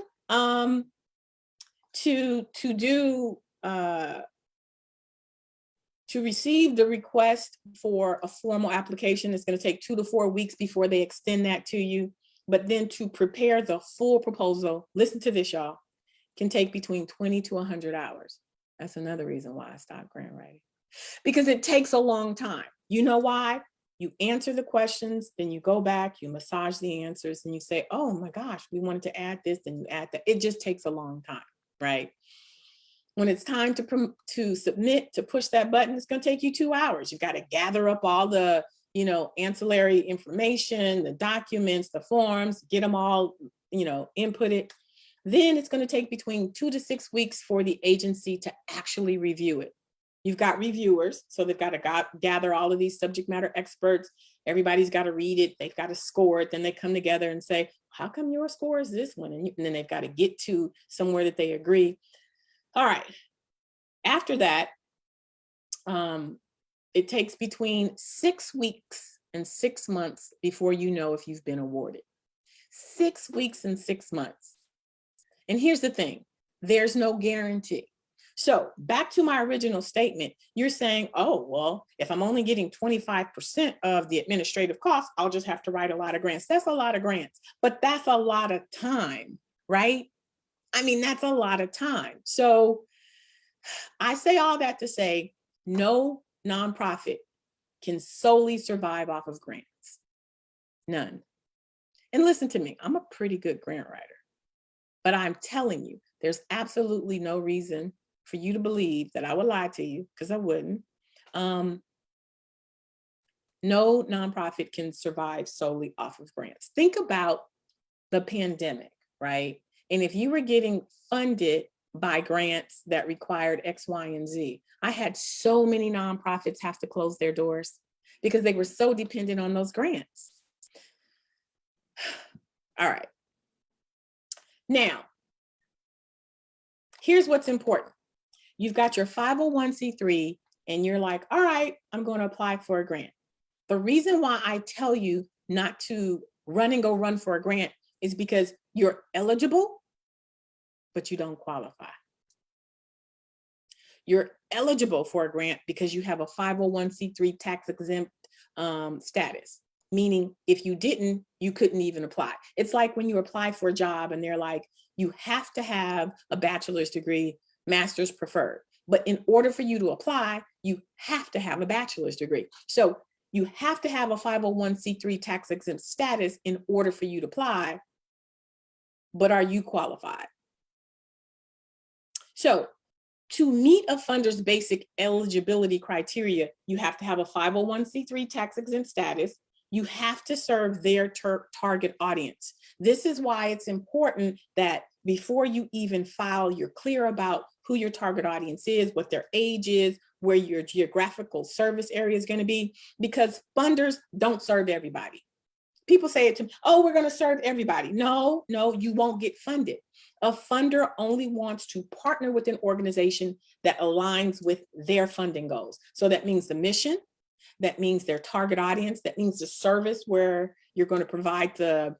to receive the request for a formal application, it's going to take 2 to 4 weeks before they extend that to you. But then to prepare the full proposal, listen to this, y'all, can take between 20 to 100 hours. That's another reason why I stopped grant writing, because it takes a long time. You know why? You answer the questions, then you go back, you massage the answers, and you say, oh my gosh, we wanted to add this, then you add that. It just takes a long time, right? When it's time to submit, to push that button, it's going to take you 2 hours. You've got to gather up all the, ancillary information, the documents, the forms, get them all, inputted. Then it's going to take between 2 to 6 weeks for the agency to actually review it. You've got reviewers, so they've got to gather all of these subject matter experts. Everybody's got to read it. They've got to score it. Then they come together and say, how come your score is this one? And then they've got to get to somewhere that they agree. All right. After that, it takes between 6 weeks and 6 months before you know if you've been awarded. 6 weeks and 6 months. And here's the thing, there's no guarantee. So back to my original statement, you're saying, oh, well, if I'm only getting 25% of the administrative costs, I'll just have to write a lot of grants. That's a lot of grants, but that's a lot of time, right? I mean, that's a lot of time. So I say all that to say no nonprofit can solely survive off of grants. None. And listen to me, I'm a pretty good grant writer, but I'm telling you, there's absolutely no reason for you to believe that I would lie to you, because I wouldn't. No nonprofit can survive solely off of grants. Think about the pandemic, right? And if you were getting funded by grants that required X, Y, and Z, I had so many nonprofits have to close their doors because they were so dependent on those grants. All right. Now, here's what's important. You've got your 501c3 and you're like, all right, I'm going to apply for a grant. The reason why I tell you not to go run for a grant is because you're eligible, but you don't qualify. You're eligible for a grant because you have a 501c3 tax exempt status, meaning if you didn't, you couldn't even apply. It's like when you apply for a job and they're like, you have to have a bachelor's degree, master's preferred. But in order for you to apply, you have to have a bachelor's degree. So you have to have a 501c3 tax exempt status in order for you to apply. But are you qualified? So to meet a funder's basic eligibility criteria, you have to have a 501c3 tax exempt status. You have to serve their target audience. This is why it's important that before you even file, you're clear about who your target audience is, what their age is, where your geographical service area is going to be, because funders don't serve everybody. People say it to me, oh, we're going to serve everybody. No, you won't get funded. A funder only wants to partner with an organization that aligns with their funding goals. So that means the mission, that means their target audience, that means the service where you're going to provide the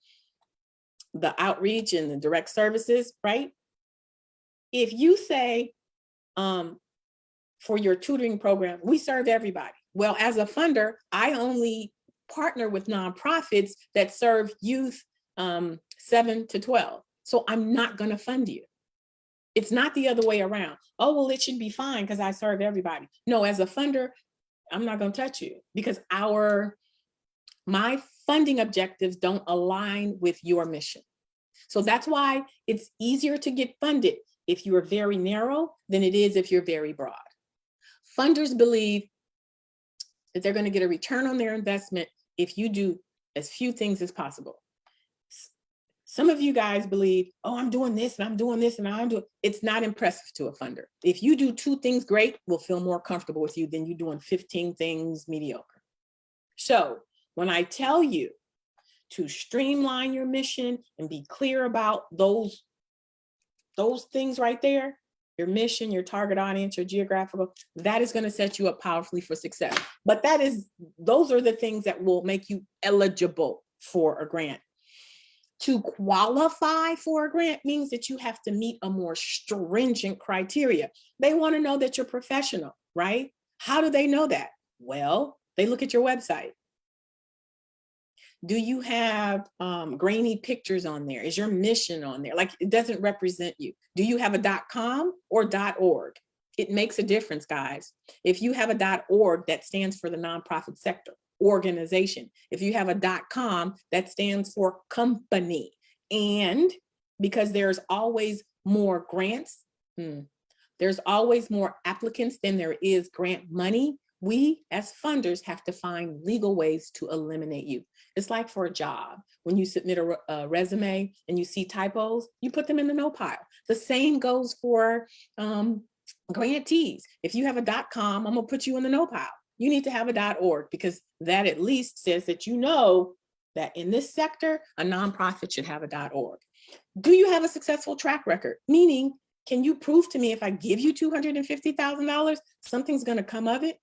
outreach and the direct services, right? If you say, for your tutoring program, we serve everybody. Well, as a funder, I only partner with nonprofits that serve youth 7 to 12. So I'm not going to fund you. It's not the other way around. Oh, well, it should be fine because I serve everybody. No, as a funder, I'm not going to touch you because my funding objectives don't align with your mission. So that's why it's easier to get funded if you are very narrow than it is if you're very broad. Funders believe that they're going to get a return on their investment if you do as few things as possible. Some of you guys believe, oh, I'm doing this and I'm doing this and I'm doing, it's not impressive to a funder. If you do 2 things great, we'll feel more comfortable with you than you doing 15 things mediocre. So when I tell you to streamline your mission and be clear about those things right there, your mission, your target audience, your geographical, that is going to set you up powerfully for success. But those are the things that will make you eligible for a grant. To qualify for a grant means that you have to meet a more stringent criteria. They want to know that you're professional, right? How do they know that? Well, they look at your website. Do you have grainy pictures on there? Is your mission on there? Like, it doesn't represent you. Do you have a .com or .org? It makes a difference, guys. If you have a .org, that stands for the nonprofit sector organization. If you have a .com, that stands for company. And because there's always more grants, there's always more applicants than there is grant money, we as funders have to find legal ways to eliminate you. It's like for a job. When you submit a resume and you see typos, you put them in the no pile. The same goes for grantees. If you have a .com, I'm gonna put you in the no pile. You need to have a .org, because that at least says that you know that in this sector, a nonprofit should have a .org. Do you have a successful track record? Meaning, can you prove to me if I give you $250,000, something's gonna come of it?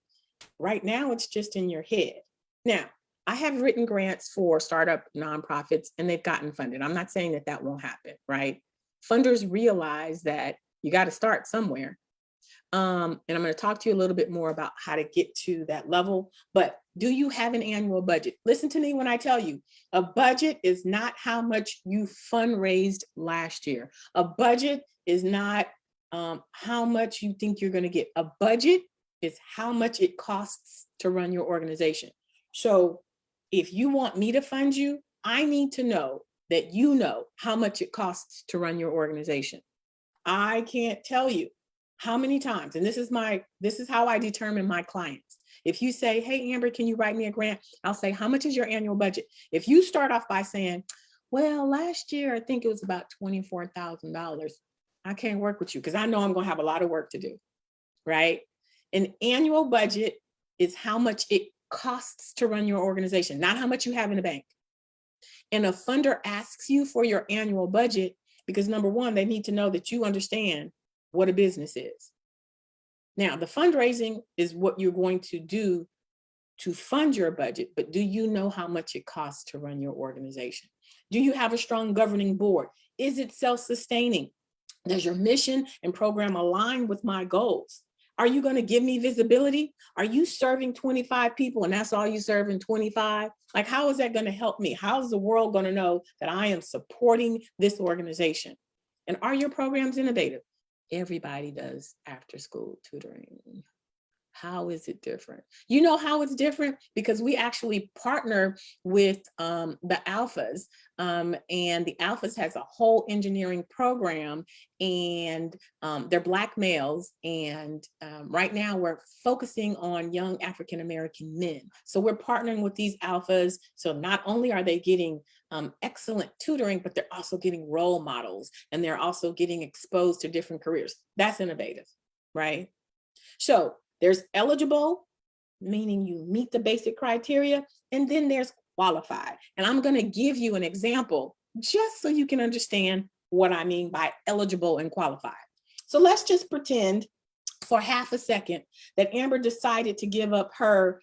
Right now, it's just in your head. Now, I have written grants for startup nonprofits and they've gotten funded. I'm not saying that that won't happen, right? Funders realize that you got to start somewhere. And I'm going to talk to you a little bit more about how to get to that level. But do you have an annual budget? Listen to me when I tell you, a budget is not how much you fundraised last year. A budget is not how much you think you're going to get. A budget is how much it costs to run your organization. So if you want me to fund you, I need to know that you know how much it costs to run your organization. I can't tell you how many times, and this is how I determine my clients. If you say, hey, Amber, can you write me a grant? I'll say, how much is your annual budget? If you start off by saying, well, last year, I think it was about $24,000. I can't work with you because I know I'm going to have a lot of work to do, right? An annual budget is how much it costs to run your organization, not how much you have in the bank. And a funder asks you for your annual budget because, number one, they need to know that you understand what a business is. Now, the fundraising is what you're going to do to fund your budget, but do you know how much it costs to run your organization? Do you have a strong governing board? Is it self-sustaining? Does your mission and program align with my goals? Are you going to give me visibility? Are you serving 25 people and that's all you serve in 25? Like, how is that going to help me? How is the world going to know that I am supporting this organization? And are your programs innovative? Everybody does after school tutoring. How is it different? You know how it's different? Because we actually partner with the Alphas, and the Alphas has a whole engineering program, and they're Black males. And right now we're focusing on young African-American men. So we're partnering with these Alphas. So not only are they getting excellent tutoring, but they're also getting role models, and they're also getting exposed to different careers. That's innovative, right? So there's eligible, meaning you meet the basic criteria, and then there's qualified. And I'm going to give you an example just so you can understand what I mean by eligible and qualified. So let's just pretend for half a second that Amber decided to give up her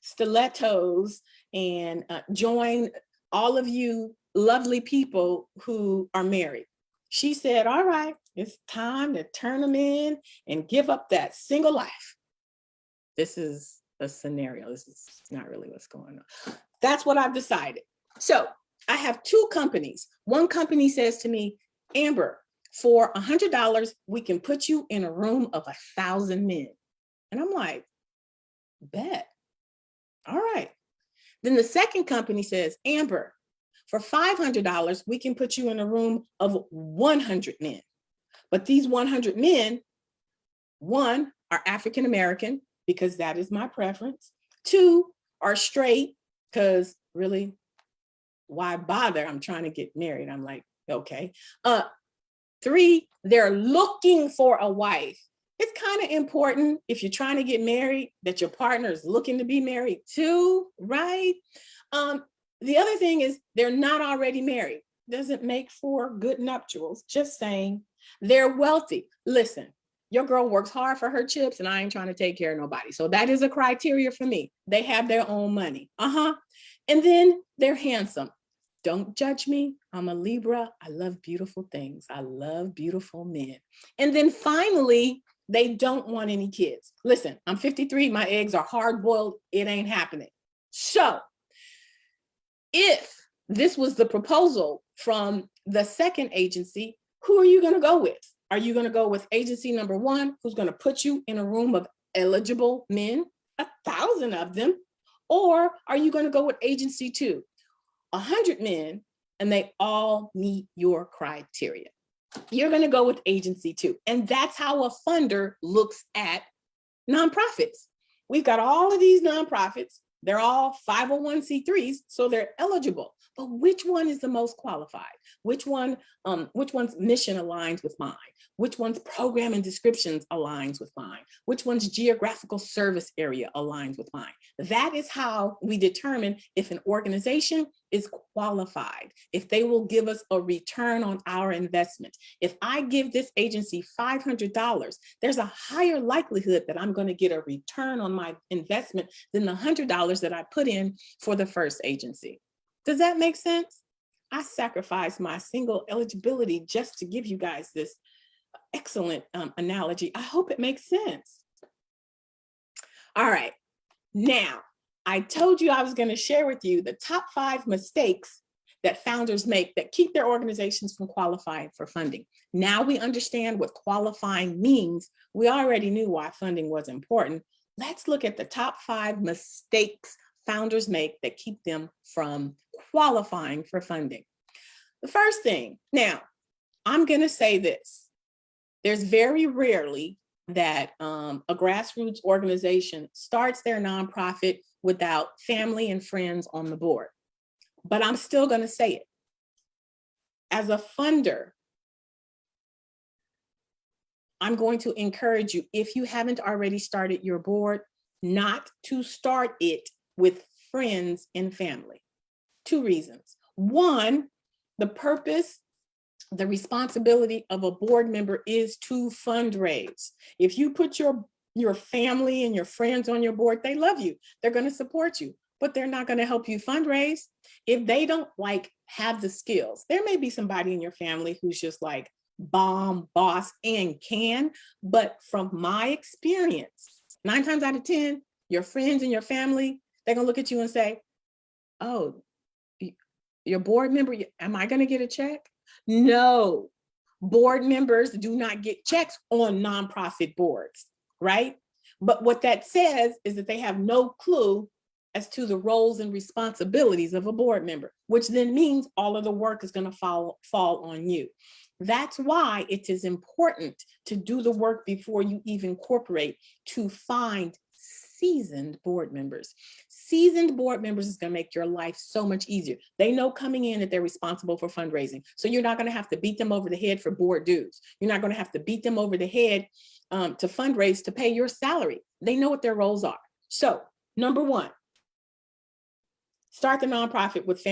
stilettos and join all of you lovely people who are married. She said, all right, it's time to turn them in and give up that single life. This is a scenario. This is not really what's going on. That's what I've decided. So I have 2 companies. One company says to me, Amber, for $100, we can put you in a room of 1,000 men. And I'm like, bet. All right. Then the second company says, Amber, For $500, we can put you in a room of 100 men. But these 100 men, one, are African American, because that is my preference. Two, are straight, because really, why bother? I'm trying to get married. I'm like, okay. Three, they're looking for a wife. It's kind of important if you're trying to get married that your partner is looking to be married too, right? The other thing is they're not already married. Doesn't make for good nuptials. Just saying. They're wealthy. Listen, your girl works hard for her chips, and I ain't trying to take care of nobody. So that is a criteria for me. They have their own money. And then they're handsome. Don't judge me. I'm a Libra. I love beautiful things. I love beautiful men. And then finally, they don't want any kids. Listen, I'm 53. My eggs are hard boiled. It ain't happening. So if this was the proposal from the second agency, who are you going to go with? Are you going to go with agency number one, who's going to put you in a room of eligible men, 1,000 of them? Or are you going to go with agency two, 100 men, and they all meet your criteria? You're going to go with agency two. And that's how a funder looks at nonprofits. We've got all of these nonprofits. They're all 501c3s, so they're eligible. But which one is the most qualified? Which one's mission aligns with mine? Which one's program and descriptions aligns with mine? Which one's geographical service area aligns with mine? That is how we determine if an organization is qualified, if they will give us a return on our investment. If I give this agency $500, there's a higher likelihood that I'm going to get a return on my investment than the $100 that I put in for the first agency. Does that make sense? I sacrificed my single eligibility just to give you guys this excellent analogy. I hope it makes sense. All right. Now, I told you I was going to share with you the top 5 mistakes that founders make that keep their organizations from qualifying for funding. Now we understand what qualifying means. We already knew why funding was important. Let's look at the top 5 mistakes founders make that keep them from qualifying for funding. The first thing, now, I'm going to say this. There's very rarely that a grassroots organization starts their nonprofit without family and friends on the board. But I'm still going to say it. As a funder, I'm going to encourage you, if you haven't already started your board, not to start it with friends and family. 2 reasons. One, the purpose, the responsibility of a board member is to fundraise. If you put your family and your friends on your board, they love you. They're going to support you, but they're not going to help you fundraise. If they don't have the skills, there may be somebody in your family who's just like bomb, boss, and can, but from my experience, 9 times out of 10, your friends and your family, they're going to look at you and say, oh, your board member, am I going to get a check? No, board members do not get checks on nonprofit boards, right? But what that says is that they have no clue as to the roles and responsibilities of a board member, which then means all of the work is going to fall on you. That's why it is important to do the work before you even incorporate, to find seasoned board members. Seasoned board members is going to make your life so much easier. They know coming in that they're responsible for fundraising. So you're not going to have to beat them over the head for board dues. You're not going to have to beat them over the head to fundraise to pay your salary. They know what their roles are. So number 1, start the nonprofit with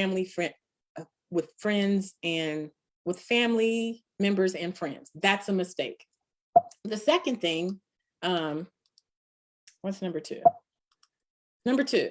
with friends and with family members and friends. That's a mistake. The second thing, what's number 2? Number 2,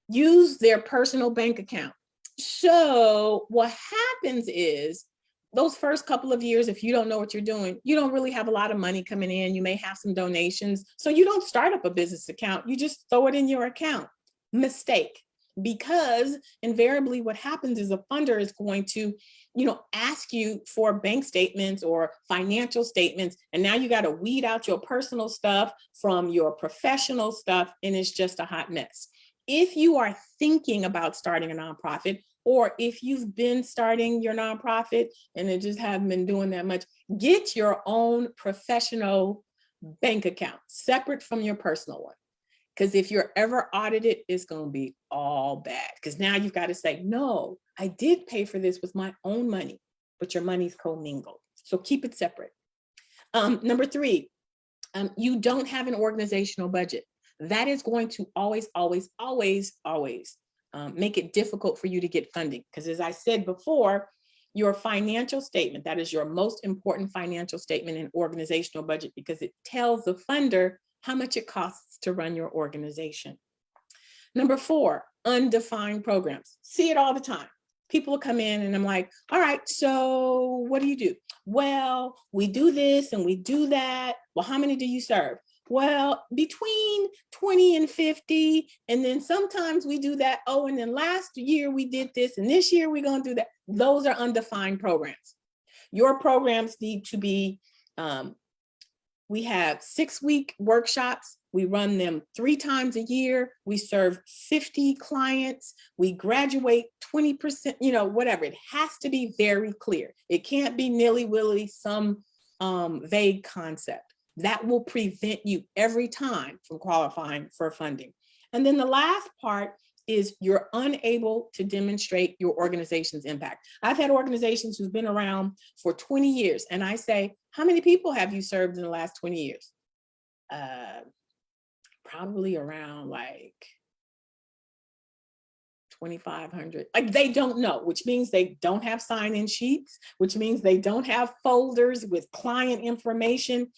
use their personal bank account. So what happens is those first couple of years, if you don't know what you're doing, you don't really have a lot of money coming in. You may have some donations. So you don't start up a business account. You just throw it in your account. Mistake. Because invariably what happens is a funder is going to, ask you for bank statements or financial statements. And now you got to weed out your personal stuff from your professional stuff. And it's just a hot mess. If you are thinking about starting a nonprofit, or if you've been starting your nonprofit and it just haven't been doing that much, get your own professional bank account separate from your personal one. Because if you're ever audited, it's going to be all bad. Because now you've got to say, no, I did pay for this with my own money, but your money's commingled. So keep it separate. Number 3, you don't have an organizational budget. That is going to always make it difficult for you to get funding. Because as I said before, your financial statement, that is your most important financial statement and organizational budget, because it tells the funder how much it costs to run your organization. Number 4, undefined programs. See it all the time. People will come in and I'm like, all right, so what do you do? Well, we do this and we do that. Well, how many do you serve? Well, between 20 and 50. And then sometimes we do that. Oh, and then last year we did this and this year we're going to do that. Those are undefined programs. Your programs need to be, we have 6-week workshops. We run them 3 times a year. We serve 50 clients. We graduate 20%, whatever. It has to be very clear. It can't be nilly-willy, some vague concept. That will prevent you every time from qualifying for funding. And then the last part is you're unable to demonstrate your organization's impact. I've had organizations who've been around for 20 years, and I say, how many people have you served in the last 20 years? Probably around like 2,500. Like they don't know, which means they don't have sign-in sheets, which means they don't have folders with client information.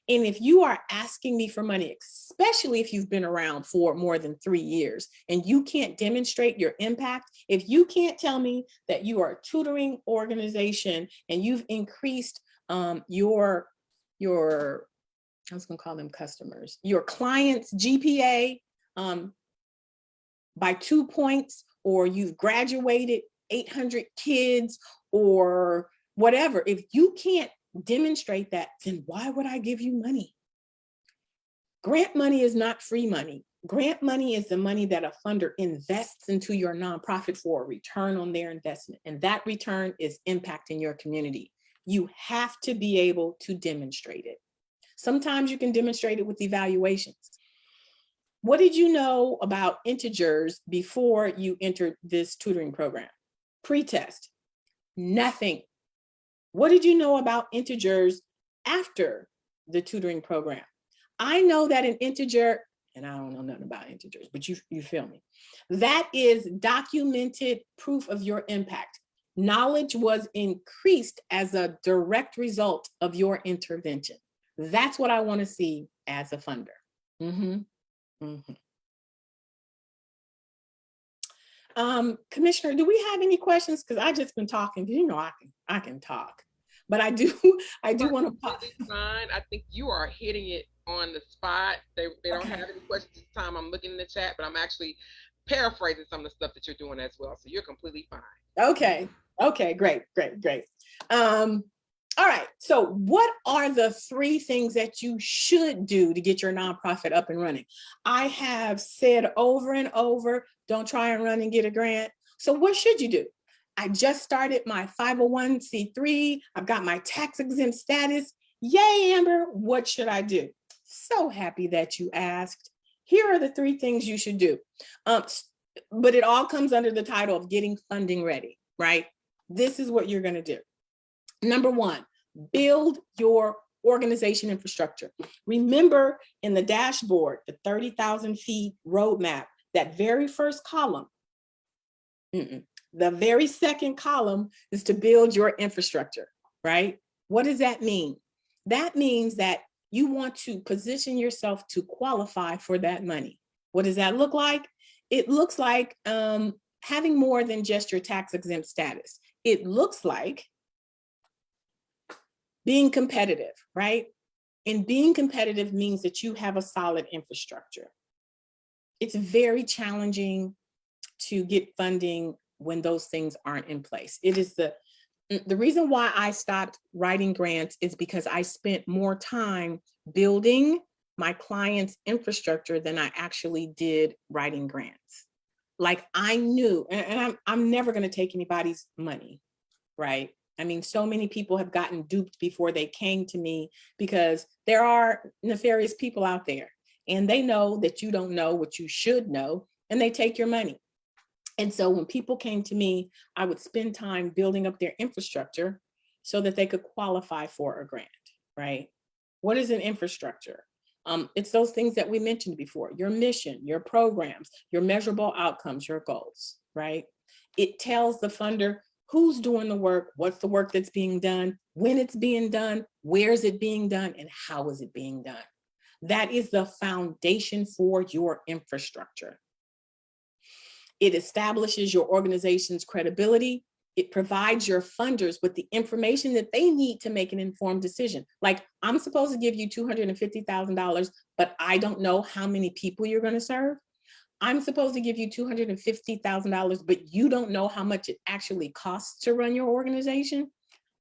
And if you are asking me for money, especially if you've been around for more than 3 years and you can't demonstrate your impact, if you can't tell me that you are a tutoring organization and you've increased your I was going to call them customers, your clients' GPA by 2 points, or you've graduated 800 kids or whatever, if you can't demonstrate that, then why would I give you money? Grant money is not free money. Grant money is the money that a funder invests into your nonprofit for a return on their investment. And that return is impacting your community. You have to be able to demonstrate it. Sometimes you can demonstrate it with evaluations. What did you know about integers before you entered this tutoring program? Pre-test, nothing. What did you know about integers after the tutoring program? I know that an integer, and I don't know nothing about integers, but you feel me. That is documented proof of your impact. Knowledge was increased as a direct result of your intervention. That's what I want to see as a funder. Commissioner, do we have any questions? Because I've just been talking. I can talk, but I do want to pause. Fine. I think you are hitting it on the spot. They don't have any questions this time. I'm looking in the chat, but I'm actually paraphrasing some of the stuff that you're doing as well. So you're completely fine. Okay, great. All right, so what are the 3 things that you should do to get your nonprofit up and running? I have said over and over, don't try and run and get a grant. So what should you do? I just started my 501c3. I've got my tax exempt status. Yay, Amber, what should I do? So happy that you asked. Here are the 3 things you should do. But it all comes under the title of getting funding ready, right? This is what you're going to do. Number 1, build your organization infrastructure. Remember in the dashboard, the 30,000 feet roadmap, that very first column, the very second column is to build your infrastructure, right? What does that mean? That means that you want to position yourself to qualify for that money. What does that look like? It looks like having more than just your tax exempt status. It looks like being competitive, right? And being competitive means that you have a solid infrastructure. It's very challenging to get funding when those things aren't in place. It is the reason why I stopped writing grants is because I spent more time building my clients' infrastructure than I actually did writing grants. Like I knew, and I'm never going to take anybody's money, right? I mean, so many people have gotten duped before they came to me because there are nefarious people out there and they know that you don't know what you should know and they take your money. And so when people came to me, I would spend time building up their infrastructure so that they could qualify for a grant, right? What is an infrastructure? It's those things that we mentioned before: your mission, your programs, your measurable outcomes, your goals, right? It tells the funder who's doing the work, what's the work that's being done, when it's being done, where is it being done, and how is it being done. That is the foundation for your infrastructure. It establishes your organization's credibility. It provides your funders with the information that they need to make an informed decision. Like, I'm supposed to give you $250,000, but I don't know how many people you're going to serve. I'm supposed to give you $250,000, but you don't know how much it actually costs to run your organization.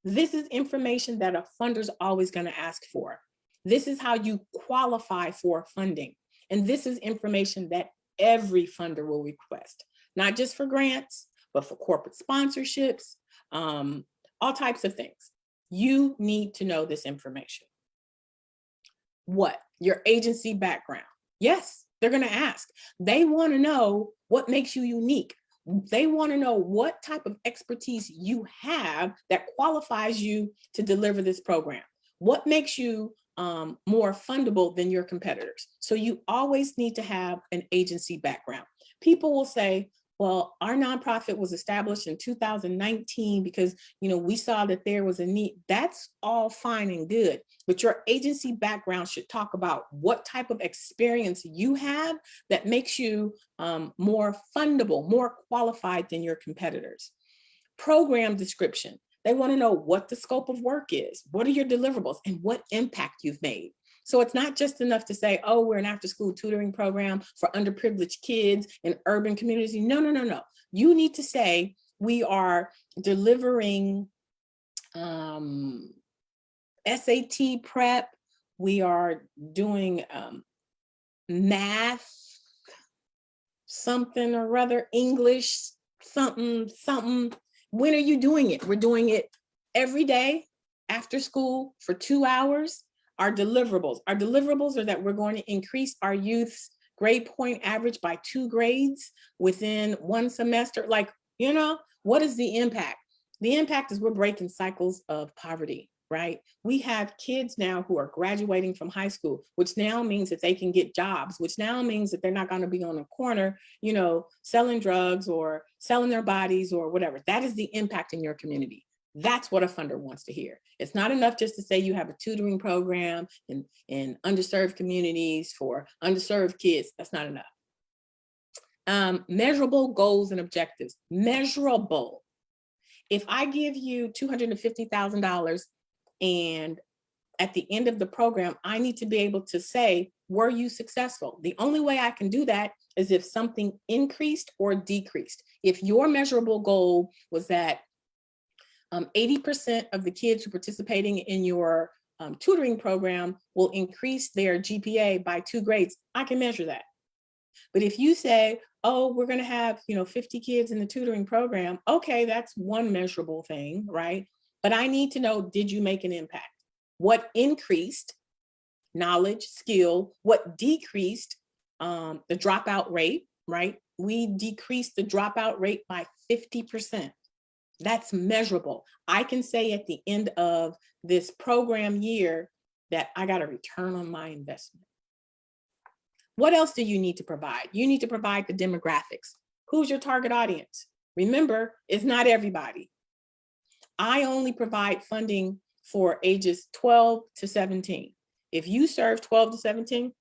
This is information that a funder's always going to ask for. This is how you qualify for funding. And this is information that every funder will request, not just for grants, but for corporate sponsorships, all types of things. You need to know this information. What? Your agency background. Yes, they're going to ask. They want to know what makes you unique. They want to know what type of expertise you have that qualifies you to deliver this program. What makes you more fundable than your competitors? So you always need to have an agency background. People will say, well, our nonprofit was established in 2019 because, we saw that there was a need. That's all fine and good, but your agency background should talk about what type of experience you have that makes you more fundable, more qualified than your competitors. Program description. They want to know what the scope of work is, what are your deliverables, and what impact you've made. So it's not just enough to say, oh, we're an after-school tutoring program for underprivileged kids in urban communities. No. You need to say, we are delivering SAT prep. We are doing math, something or other, English, something. When are you doing it? We're doing it every day after school for 2 hours. Our deliverables are that we're going to increase our youth's grade point average by 2 grades within 1 semester. What is the impact? The impact is we're breaking cycles of poverty, right? We have kids now who are graduating from high school, which now means that they can get jobs, which now means that they're not going to be on a corner, selling drugs or selling their bodies or whatever. That is the impact in your community. That's what a funder wants to hear. It's not enough just to say you have a tutoring program in underserved communities for underserved kids. That's not enough. Measurable goals and objectives. Measurable. If I give you $250,000 and at the end of the program, I need to be able to say, were you successful? The only way I can do that is if something increased or decreased. If your measurable goal was that 80% of the kids who are participating in your tutoring program will increase their GPA by 2 grades, I can measure that. But if you say, oh, we're going to have 50 kids in the tutoring program, okay, that's one measurable thing, right? But I need to know, did you make an impact? What increased? Knowledge, skill. What decreased? The dropout rate, right? We decreased the dropout rate by 50%. That's measurable. I can say at the end of this program year that I got a return on my investment. What else do you need to provide? You need to provide the demographics. Who's your target audience? Remember, it's not everybody. I only provide funding for ages 12 to 17. If you serve 12 to 17,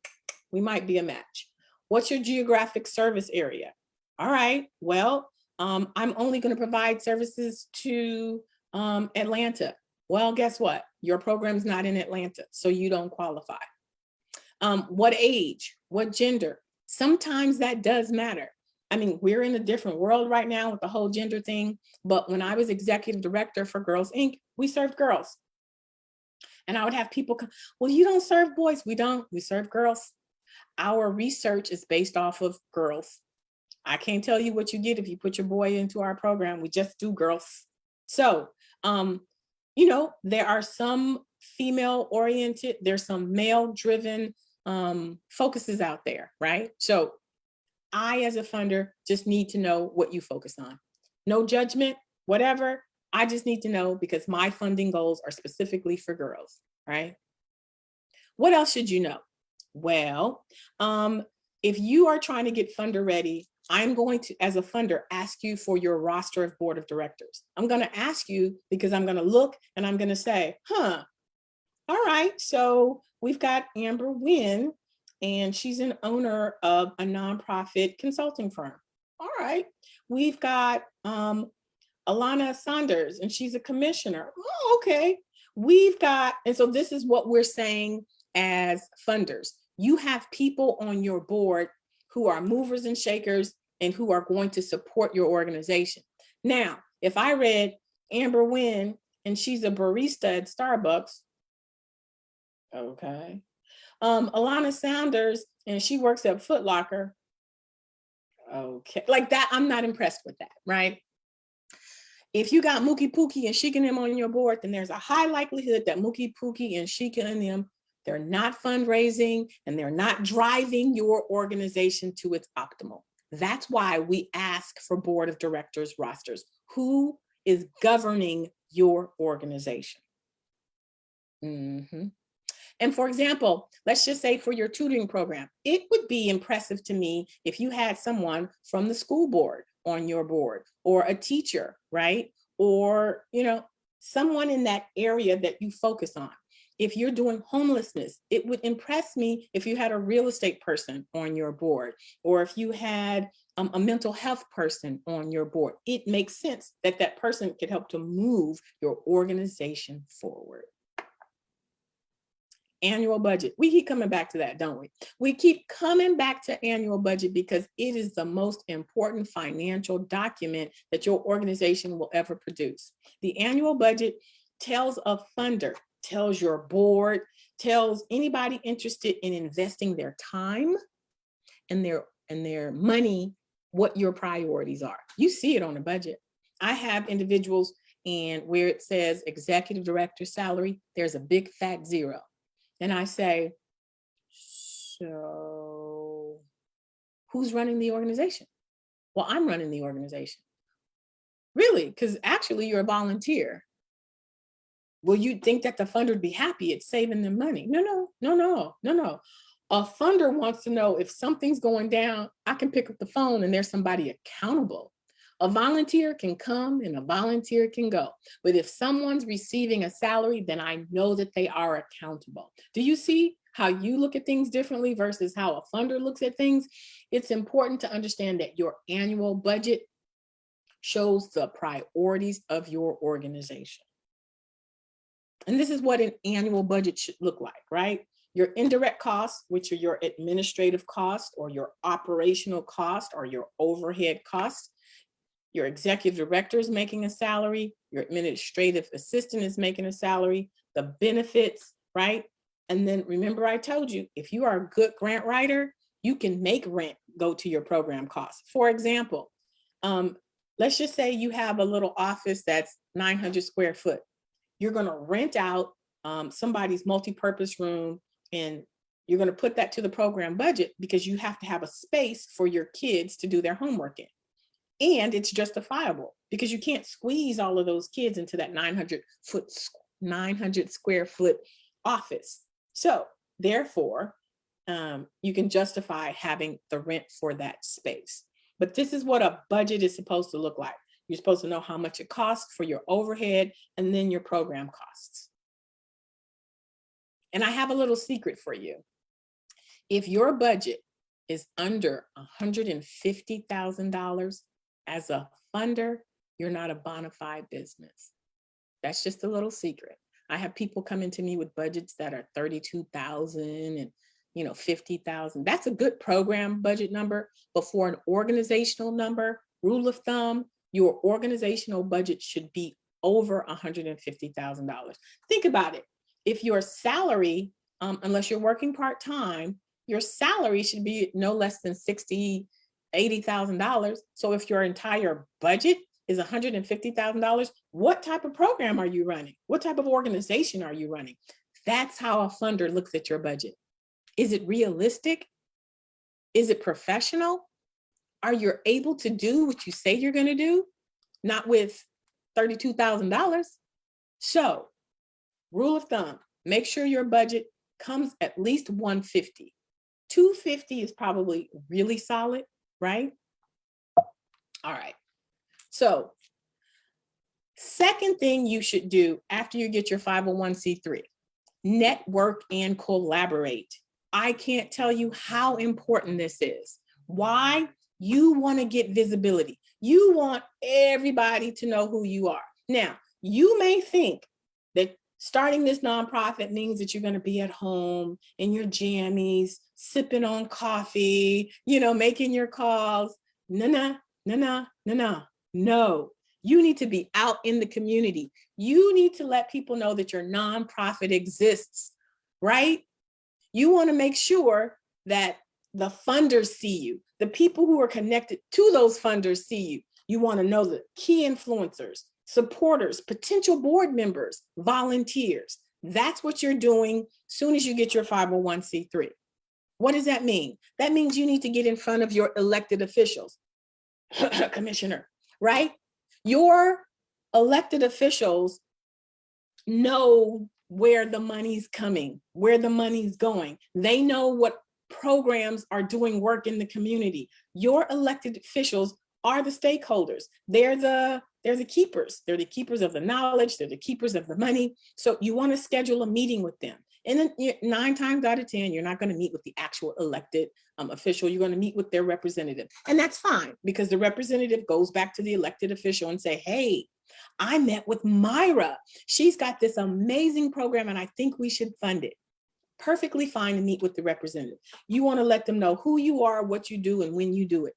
we might be a match. What's your geographic service area? All right, well, I'm only going to provide services to Atlanta. Well, guess what? Your program's not in Atlanta, so you don't qualify. What age? What gender? Sometimes that does matter. I mean, we're in a different world right now with the whole gender thing, but when I was executive director for Girls Inc., we served girls. And I would have people come, well, you don't serve boys. We don't. We serve girls. Our research is based off of girls. I can't tell you what you get if you put your boy into our program. We just do girls. So, there are some female oriented, there's some male driven focuses out there, right? So I, as a funder, just need to know what you focus on. No judgment, whatever. I just need to know because my funding goals are specifically for girls, right? What else should you know? Well, if you are trying to get funder ready, I'm going to, as a funder, ask you for your roster of board of directors. I'm going to ask you because I'm going to look and I'm going to say, all right, so we've got Amber Wynn, and she's an owner of a nonprofit consulting firm. All right, we've got Alana Saunders, and she's a commissioner. Oh, okay. We've got, and so this is what we're saying as funders. You have people on your board who are movers and shakers and who are going to support your organization. Now, if I read Amber Wynn and she's a barista at Starbucks, okay. Alana Saunders and she works at Foot Locker, okay. Like that, I'm not impressed with that, right? If you got Mookie Pookie and Sheik and them on your board, then there's a high likelihood that Mookie Pookie and Sheik and them, they're not fundraising and they're not driving your organization to its optimal. That's why we ask for board of directors rosters. Who is governing your organization? Mm-hmm. And for example, let's just say for your tutoring program, it would be impressive to me if you had someone from the school board on your board, or a teacher, right? Or, someone in that area that you focus on. If you're doing homelessness, it would impress me if you had a real estate person on your board, or if you had a mental health person on your board. It makes sense that that person could help to move your organization forward. Annual budget. We keep coming back to that, don't we? We keep coming back to annual budget because it is the most important financial document that your organization will ever produce. The annual budget tells a funder, tells your board, tells anybody interested in investing their time and their money what your priorities are. You see it on the budget. I have individuals, and where it says executive director salary, there's a big fat zero. And I say, so who's running the organization? Well, I'm running the organization. Really? Because actually you're a volunteer. Well, you'd think that the funder would be happy it's saving them money. No. A funder wants to know if something's going down, I can pick up the phone and there's somebody accountable. A volunteer can come and a volunteer can go. But if someone's receiving a salary, then I know that they are accountable. Do you see how you look at things differently versus how a funder looks at things? It's important to understand that your annual budget shows the priorities of your organization. And this is what an annual budget should look like, right? Your indirect costs, which are your administrative costs or your operational cost or your overhead costs. Your executive director is making a salary. Your administrative assistant is making a salary. The benefits, right? And then remember I told you, if you are a good grant writer, you can make rent go to your program costs. For example, let's just say you have a little office that's 900 square foot. You're going to rent out somebody's multi-purpose room, and you're going to put that to the program budget because you have to have a space for your kids to do their homework in. And it's justifiable because you can't squeeze all of those kids into that 900 square foot office. So therefore, you can justify having the rent for that space. But this is what a budget is supposed to look like. You're supposed to know how much it costs for your overhead and then your program costs. And I have a little secret for you. If your budget is under $150,000, as a funder, you're not a bona fide business. That's just a little secret. I have people coming to me with budgets that are 32,000 and 50,000. That's a good program budget number, but for an organizational number, rule of thumb, your organizational budget should be over $150,000. Think about it. If your salary, unless you're working part-time, your salary should be no less than $80,000. So if your entire budget is $150,000, what type of program are you running? What type of organization are you running? That's how a funder looks at your budget. Is it realistic? Is it professional? Are you able to do what you say you're going to do? Not with $32,000. So, rule of thumb, make sure your budget comes at least 150. 250 is probably really solid, right? All right. So, second thing you should do after you get your 501c3, network and collaborate. I can't tell you how important this is. Why? You want to get visibility. You want everybody to know who you are. Now, you may think that starting this nonprofit means that you're going to be at home in your jammies, sipping on coffee, making your calls. No. You need to be out in the community. You need to let people know that your nonprofit exists, right? You want to make sure that the funders see you. The people who are connected to those funders see you. You want to know the key influencers, supporters, potential board members, volunteers. That's what you're doing as soon as you get your 501c3. What does that mean? That means you need to get in front of your elected officials, commissioner, right? Your elected officials know where the money's coming, where the money's going. They know what programs are doing work in the community. Your elected officials are the stakeholders. They're the keepers. They're the keepers of the knowledge. They're the keepers of the money. So you want to schedule a meeting with them. And then 9 times out of 10, you're not going to meet with the actual elected official. You're going to meet with their representative. And that's fine, because the representative goes back to the elected official and say, hey, I met with Myra. She's got this amazing program and I think we should fund it. Perfectly fine to meet with the representative. You want to let them know who you are, what you do, and when you do it.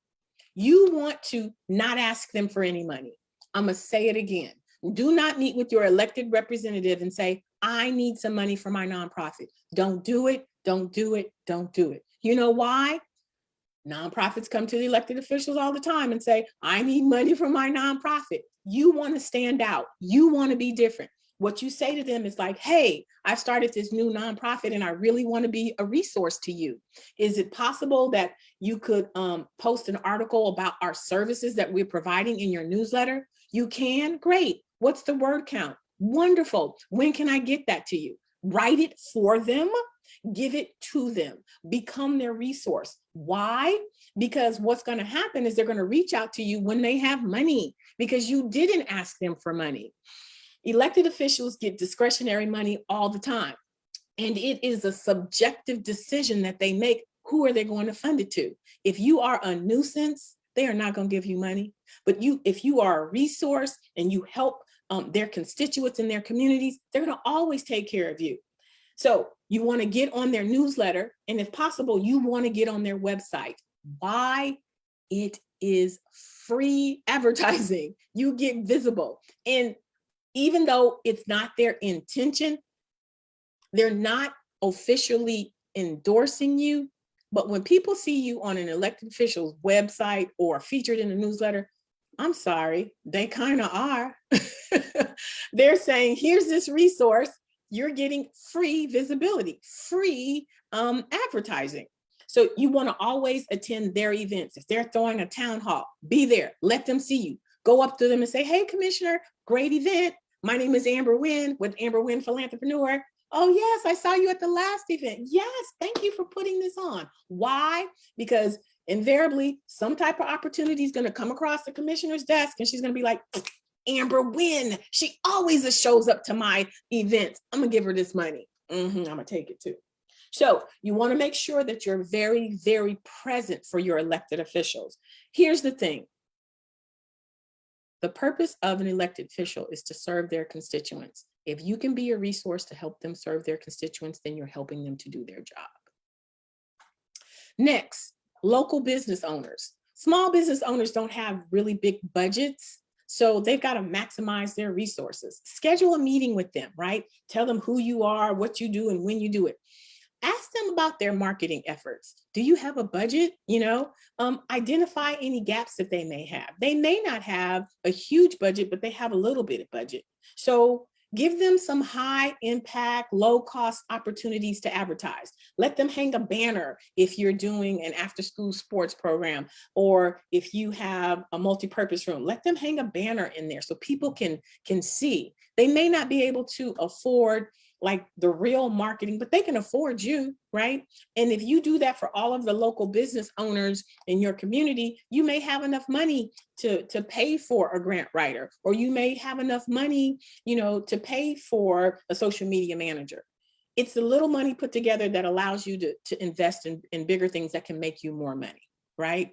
You want to not ask them for any money. I'm going to say it again. Do not meet with your elected representative and say, I need some money for my nonprofit. Don't do it. Don't do it. Don't do it. You know why? Nonprofits come to the elected officials all the time and say, I need money for my nonprofit. You want to stand out. You want to be different. What you say to them is like, hey, I started this new nonprofit and I really want to be a resource to you. Is it possible that you could post an article about our services that we're providing in your newsletter? You can? Great. What's the word count? Wonderful. When can I get that to you? Write it for them. Give it to them. Become their resource. Why? Because what's going to happen is they're going to reach out to you when they have money, because you didn't ask them for money. Elected officials get discretionary money all the time. And it is a subjective decision that they make. Who are they going to fund it to? If you are a nuisance, they are not going to give you money. But if you are a resource and you help their constituents in their communities, they're going to always take care of you. So you want to get on their newsletter, and if possible, you want to get on their website. Why? It is free advertising. You get visible. And even though it's not their intention, they're not officially endorsing you. But when people see you on an elected official's website or featured in a newsletter, I'm sorry, they kind of are. They're saying, here's this resource. You're getting free visibility, free advertising. So you want to always attend their events. If they're throwing a town hall, be there. Let them see you. Go up to them and say, hey, Commissioner, great event. My name is Amber Wynn with Amber Wynn Philanthrepreneur. Oh, yes, I saw you at the last event. Yes, thank you for putting this on. Why? Because invariably, some type of opportunity is going to come across the commissioner's desk and she's going to be like, Amber Wynn, she always shows up to my events. I'm going to give her this money. I'm going to take it too. So you want to make sure that you're very, very present for your elected officials. Here's the thing. The purpose of an elected official is to serve their constituents. If you can be a resource to help them serve their constituents, then you're helping them to do their job. Next, local business owners. Small business owners don't have really big budgets, so they've got to maximize their resources. Schedule a meeting with them, right? Tell them who you are, what you do, and when you do it. Ask them about their marketing efforts. Do you have a budget? Identify any gaps that they may have. They may not have a huge budget, but they have a little bit of budget. So give them some high impact, low cost opportunities to advertise. Let them hang a banner if you're doing an after school sports program, or if you have a multi-purpose room. Let them hang a banner in there so people can see. They may not be able to afford like the real marketing, but they can afford you, right? And if you do that for all of the local business owners in your community, you may have enough money to pay for a grant writer, or you may have enough money, to pay for a social media manager. It's the little money put together that allows you to invest in bigger things that can make you more money, right?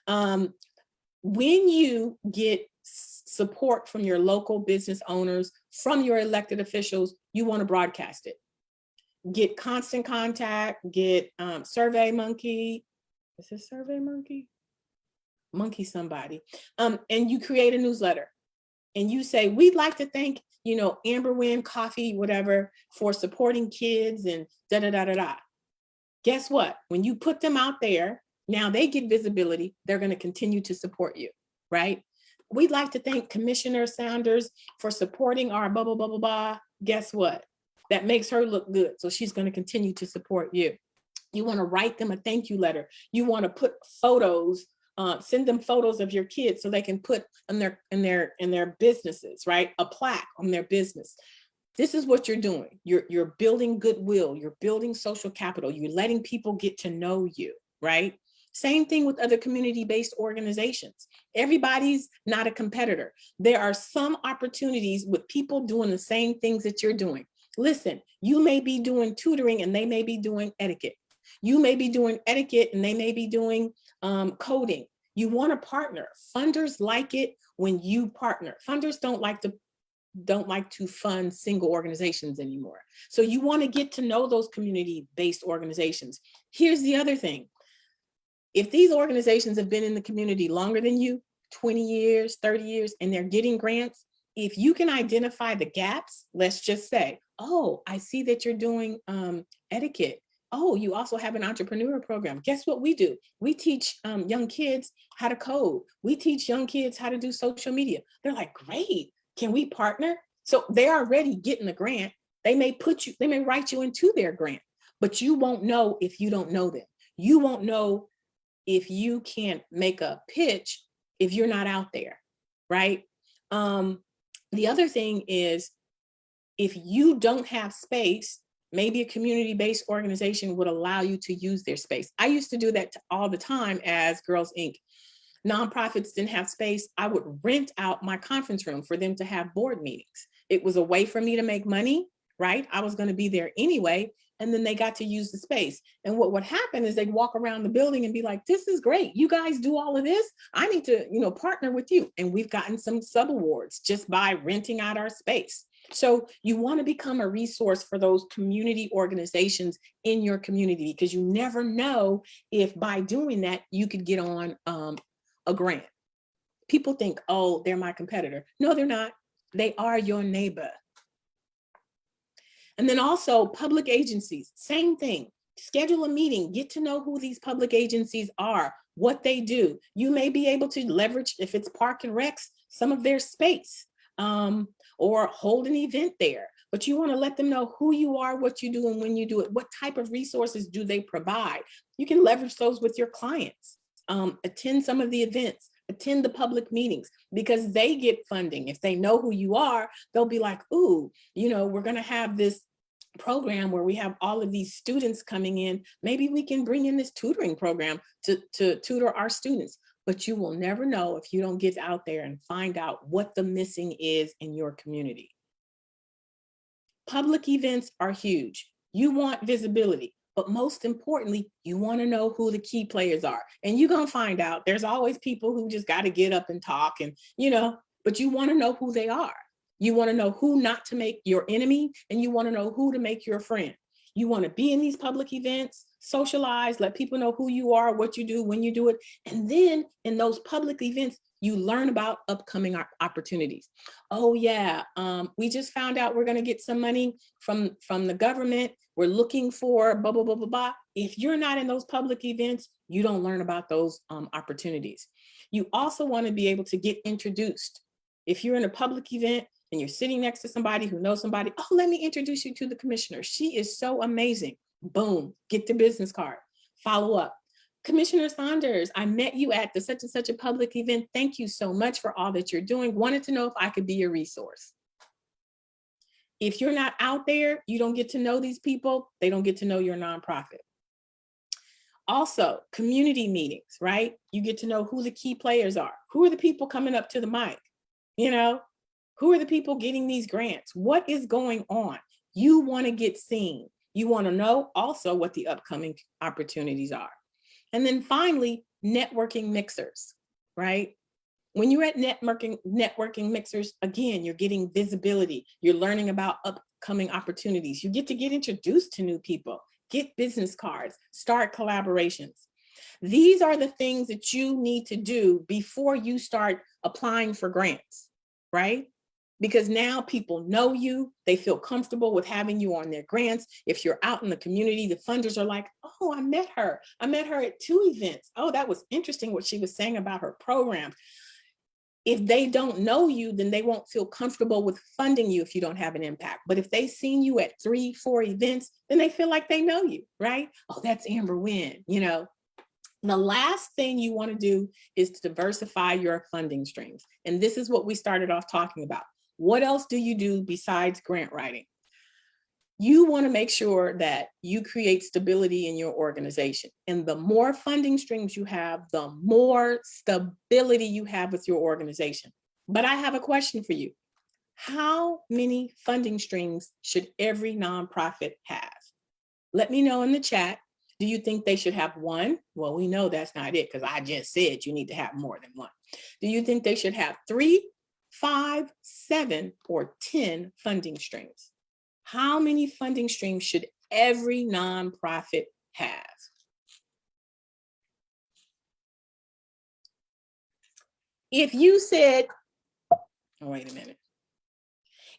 When you get support from your local business owners, from your elected officials, you want to broadcast it. Get Constant Contact, get Survey Monkey. Is this Survey Monkey? Monkey somebody. And you create a newsletter and you say, we'd like to thank, Amber Wynn Coffee, whatever, for supporting kids and da-da-da-da-da. Guess what? When you put them out there, now they get visibility. They're going to continue to support you, right? We'd like to thank Commissioner Sanders for supporting our blah, blah, blah, blah, blah. Guess what? That makes her look good. So she's going to continue to support you. You want to write them a thank you letter. You want to put photos, send them photos of your kids so they can put in their businesses, right? A plaque on their business. This is what you're doing. You're building goodwill. You're building social capital. You're letting people get to know you, right? Same thing with other community-based organizations. Everybody's not a competitor. There are some opportunities with people doing the same things that you're doing. Listen, you may be doing tutoring and they may be doing etiquette. You may be doing etiquette and they may be doing coding. You want to partner. Funders like it when you partner. Funders don't like to fund single organizations anymore. So you want to get to know those community-based organizations. Here's the other thing. If these organizations have been in the community longer than you, 20 years, 30 years, and they're getting grants, if you can identify the gaps, let's just say, oh, I see that you're doing etiquette. Oh, you also have an entrepreneur program. Guess what we do? We teach young kids how to code. We teach young kids how to do social media. They're like, great, can we partner? So they're already getting a grant. They may write you into their grant, but you won't know if you don't know them. You won't know if you can't make a pitch if you're not out there, right? The other thing is, if you don't have space, maybe a community-based organization would allow you to use their space. I used to do that all the time as Girls Inc. Nonprofits didn't have space. I would rent out my conference room for them to have board meetings. It was a way for me to make money, right? I was going to be there anyway. And then they got to use the space. And what would happen is they'd walk around the building and be like, this is great. You guys do all of this. I need to, partner with you. And we've gotten some subawards just by renting out our space. So you want to become a resource for those community organizations in your community, because you never know if by doing that, you could get on a grant. People think, oh, they're my competitor. No, they're not. They are your neighbor. And then also public agencies, same thing. Schedule a meeting, get to know who these public agencies are, what they do. You may be able to leverage, if it's park and recs, some of their space, or hold an event there. But you want to let them know who you are, what you do, and when you do it. What type of resources do they provide? You can leverage those with your clients. Attend some of the events. Attend the public meetings, because they get funding. If they know who you are, they'll be like, ooh, we're going to have this program where we have all of these students coming in. Maybe we can bring in this tutoring program to tutor our students. But you will never know if you don't get out there and find out what the missing is in your community. Public events are huge. You want visibility. But most importantly, you want to know who the key players are. And you're going to find out. There's always people who just got to get up and talk, and, but you want to know who they are. You want to know who not to make your enemy, and you want to know who to make your friend. You want to be in these public events, socialize, let people know who you are, what you do, when you do it. And then in those public events, you learn about upcoming opportunities. Oh yeah, we just found out we're going to get some money from the government. We're looking for blah, blah, blah, blah, blah. If you're not in those public events, you don't learn about those opportunities. You also want to be able to get introduced. If you're in a public event and you're sitting next to somebody who knows somebody, oh, let me introduce you to the commissioner. She is so amazing. Boom, get the business card, follow up. Commissioner Saunders, I met you at the such and such a public event. Thank you so much for all that you're doing. Wanted to know if I could be your resource. If you're not out there, you don't get to know these people. They don't get to know your nonprofit. Also, community meetings, right? You get to know who the key players are. Who are the people coming up to the mic? You know, who are the people getting these grants? What is going on? You want to get seen. You want to know also what the upcoming opportunities are. And then finally, networking mixers, right? When you're at networking mixers, again, you're getting visibility. You're learning about upcoming opportunities. You get to get introduced to new people, get business cards, start collaborations. These are the things that you need to do before you start applying for grants, right? Because now people know you, they feel comfortable with having you on their grants. If you're out in the community, the funders are like, oh, I met her at 2 events. Oh, that was interesting what she was saying about her program. If they don't know you, then they won't feel comfortable with funding you if you don't have an impact. But if they've seen you at 3, 4 events, then they feel like they know you, right? Oh, that's Amber Wynn, you know. The last thing you want to do is to diversify your funding streams. And this is what we started off talking about. What else do you do besides grant writing? You want to make sure that you create stability in your organization. And the more funding streams you have, the more stability you have with your organization. But I have a question for you. How many funding streams should every nonprofit have? Let me know in the chat. Do you think they should have 1? Well, we know that's not it because I just said you need to have more than 1. Do you think they should have 3, 5, 7, or 10 funding streams? How many funding streams should every nonprofit have? If you said, oh, wait a minute.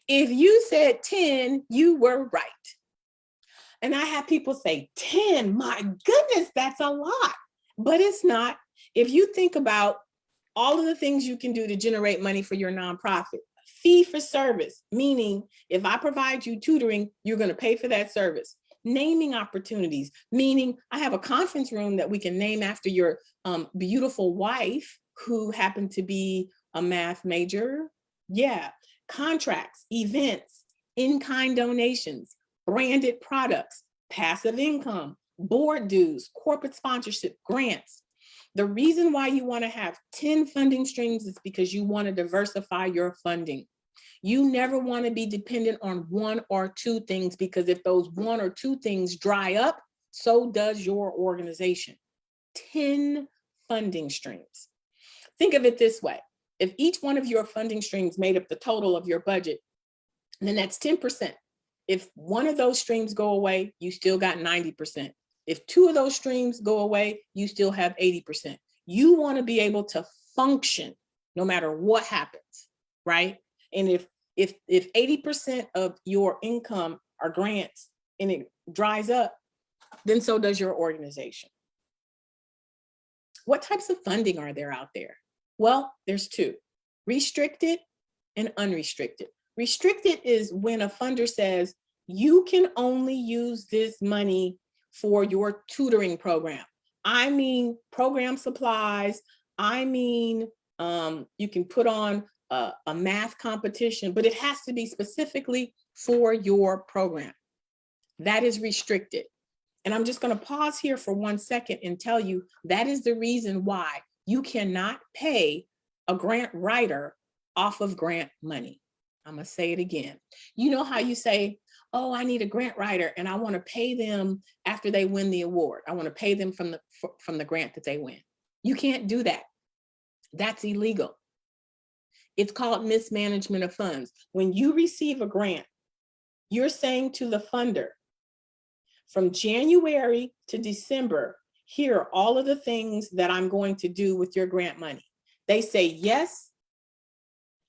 If you said 10, you were right. And I have people say 10, my goodness, that's a lot. But it's not. If you think about all of the things you can do to generate money for your nonprofit, fee for service, meaning if I provide you tutoring, you're going to pay for that service. Naming opportunities, meaning I have a conference room that we can name after your beautiful wife who happened to be a math major. Yeah. Contracts, events, in-kind donations, branded products, passive income, board dues, corporate sponsorship, grants. The reason why you want to have 10 funding streams is because you want to diversify your funding. You never want to be dependent on 1 or 2 things, because if those 1 or 2 things dry up, so does your organization. 10 funding streams. Think of it this way. If each one of your funding streams made up the total of your budget, then that's 10%. If one of those streams go away, you still got 90%. If 2 of those streams go away, you still have 80%. You want to be able to function no matter what happens, right? And if 80% of your income are grants and it dries up, then so does your organization. What types of funding are there out there? Well, there's 2, restricted and unrestricted. Restricted is when a funder says, you can only use this money for your tutoring program. I mean, program supplies. I mean, you can put on a math competition, but it has to be specifically for your program. That is restricted. And I'm just going to pause here for 1 second and tell you that is the reason why you cannot pay a grant writer off of grant money. I'm going to say it again. You know how you say, oh, I need a grant writer and I want to pay them after they win the award. I want to pay them from the grant that they win. You can't do that. That's illegal. It's called mismanagement of funds. When you receive a grant, you're saying to the funder, from January to December, here are all of the things that I'm going to do with your grant money. They say yes,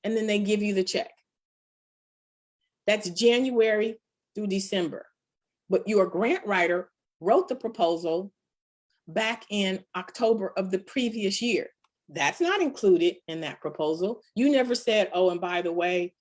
and then they give you the check. That's January through December. But your grant writer wrote the proposal back in October of the previous year. That's not included in that proposal. You never said, oh, and by the way,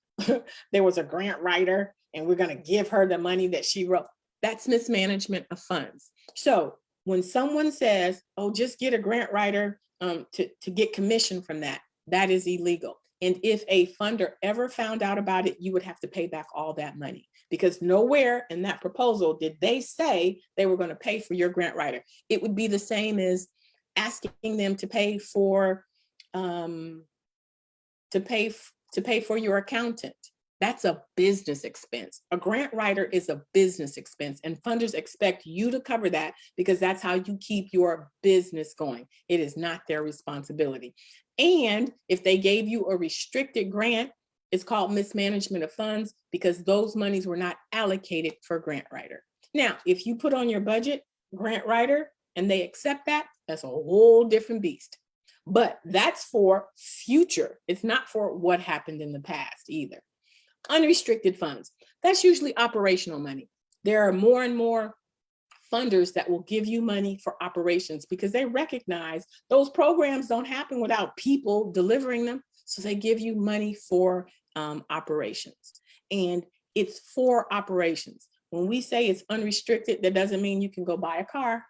there was a grant writer and we're going to give her the money that she wrote. That's mismanagement of funds. So when someone says, oh, just get a grant writer to get commission from that, that is illegal. And if a funder ever found out about it, you would have to pay back all that money, because nowhere in that proposal did they say they were going to pay for your grant writer. It would be the same as asking them to pay for your accountant. That's a business expense. A grant writer is a business expense, and funders expect you to cover that because that's how you keep your business going. It is not their responsibility. And if they gave you a restricted grant, it's called mismanagement of funds because those monies were not allocated for grant writer. Now, if you put on your budget grant writer and they accept that, that's a whole different beast. But that's for future. It's not for what happened in the past either. Unrestricted funds, that's usually operational money. There are more and more funders that will give you money for operations because they recognize those programs don't happen without people delivering them. So they give you money for operations, and it's for operations. When we say it's unrestricted, that doesn't mean you can go buy a car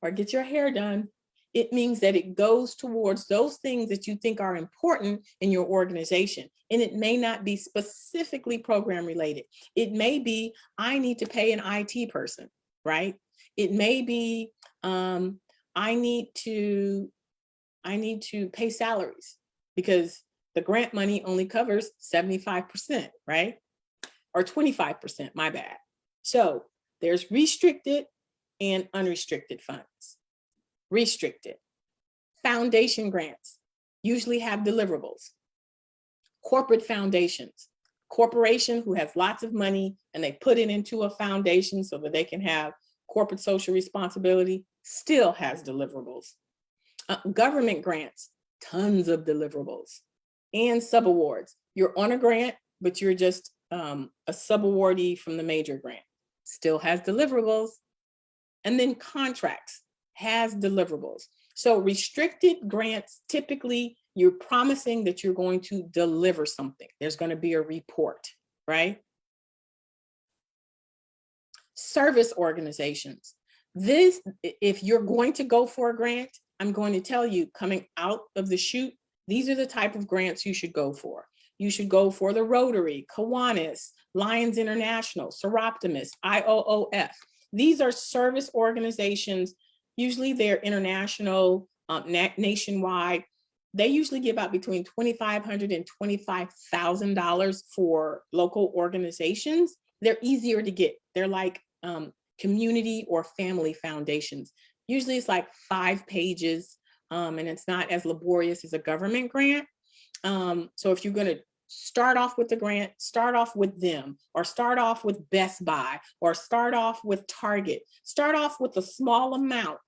or get your hair done. It means that it goes towards those things that you think are important in your organization. And it may not be specifically program related. It may be, I need to pay an IT person, right? It may be, I need to pay salaries because the grant money only covers 75%, right? Or 25%, my bad. So there's restricted and unrestricted funds. Restricted. Foundation grants usually have deliverables. Corporate foundations. Corporation who has lots of money and they put it into a foundation so that they can have corporate social responsibility, still has deliverables. Government grants, tons of deliverables. And subawards. You're on a grant, but you're just a subawardee from the major grant. Still has deliverables. And then contracts has deliverables. So restricted grants, typically you're promising that you're going to deliver something. There's going to be a report, right? Service organizations. This, if you're going to go for a grant, I'm going to tell you coming out of the chute, these are the type of grants you should go for. You should go for the Rotary, Kiwanis, Lions International, Seroptimus, IOOF. These are service organizations. Usually they're international, nationwide. They usually give out between $2,500 and $25,000 for local organizations. They're easier to get. They're like community or family foundations. Usually it's like 5 pages, and it's not as laborious as a government grant. So if you're going to start off with the grant, start off with them, or start off with Best Buy, or start off with Target. Start off with a small amount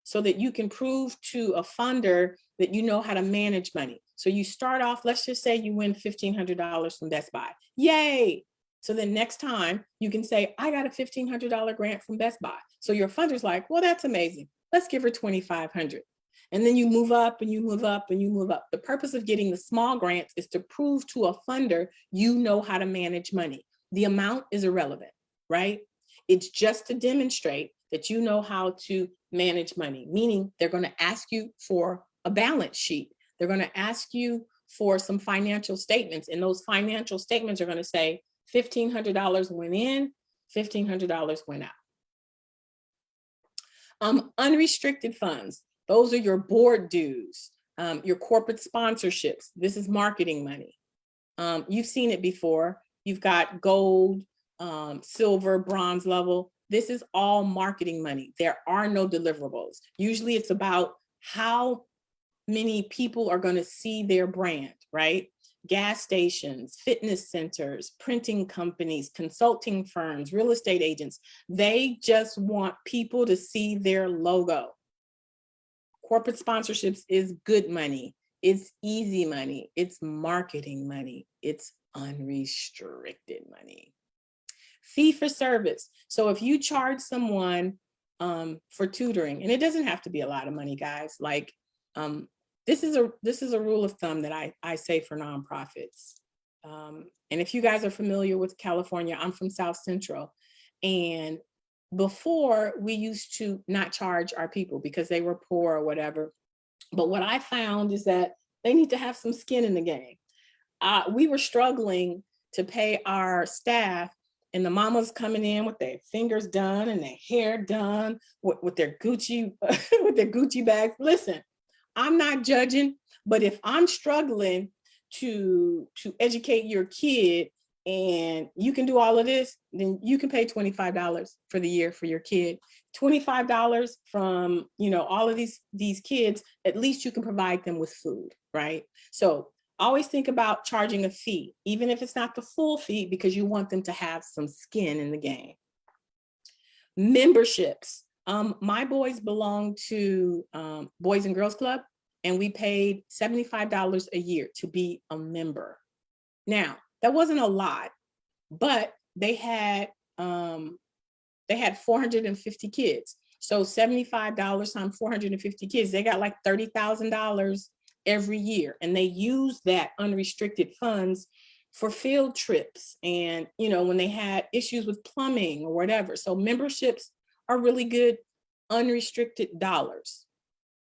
so that you can prove to a funder that you know how to manage money. So you start off, let's just say you win $1,500 from Best Buy. Yay! So then next time you can say, I got a $1,500 grant from Best Buy. So your funder's like, well, that's amazing. Let's give her $2,500. And then you move up and you move up and you move up. The purpose of getting the small grants is to prove to a funder you know how to manage money. The amount is irrelevant, right? It's just to demonstrate that you know how to manage money, meaning they're going to ask you for a balance sheet. They're going to ask you for some financial statements, and those financial statements are going to say $1,500 went in, $1,500 went out. Unrestricted funds. Those are your board dues, your corporate sponsorships. This is marketing money. You've seen it before. You've got gold, silver, bronze level. This is all marketing money. There are no deliverables. Usually it's about how many people are going to see their brand, right? gas stations, fitness centers, printing companies, consulting firms, real estate agents. They just want people to see their logo. Corporate sponsorships is good money. It's easy money. It's marketing money. It's unrestricted money. Fee for service. So if you charge someone for tutoring, and it doesn't have to be a lot of money, guys. Like this is a rule of thumb that I say for nonprofits. And if you guys are familiar with California, I'm from South Central, and before we used to not charge our people because they were poor or whatever. But what I found is that they need to have some skin in the game. We were struggling to pay our staff, and the mamas coming in with their fingers done and their hair done with their Gucci with their Gucci bags. Listen, I'm not judging, but if I'm struggling to educate your kid and you can do all of this, then you can pay $25 for the year for your kid. $25 from, all of these kids, at least you can provide them with food, right? So always think about charging a fee, even if it's not the full fee, because you want them to have some skin in the game. Memberships. My boys belong to Boys and Girls Club, and we paid $75 a year to be a member. Now, that wasn't a lot, but they had 450 kids. So $75 times 450 kids, they got like $30,000 every year. And they use that unrestricted funds for field trips and, when they had issues with plumbing or whatever. So memberships are really good unrestricted dollars.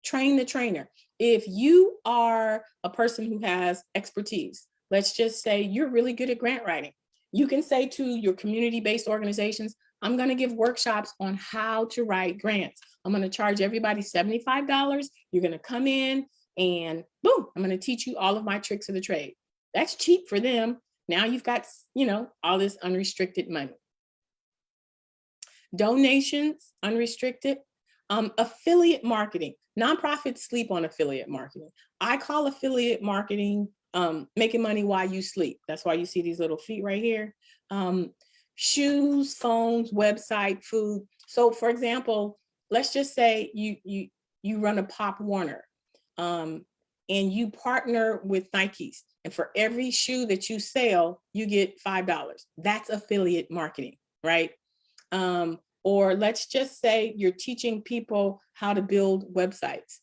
Train the trainer. If you are a person who has expertise, let's just say you're really good at grant writing, you can say to your community-based organizations, I'm going to give workshops on how to write grants. I'm going to charge everybody $75. You're going to come in and boom, I'm going to teach you all of my tricks of the trade. That's cheap for them. Now you've got, all this unrestricted money. Donations, unrestricted. Affiliate marketing. Nonprofits sleep on affiliate marketing. I call affiliate marketing making money while you sleep. That's why you see these little feet right here. Shoes, phones, website, food. So for example, let's just say you run a Pop Warner and you partner with Nikes. And for every shoe that you sell, you get $5. That's affiliate marketing, right? Or let's just say you're teaching people how to build websites.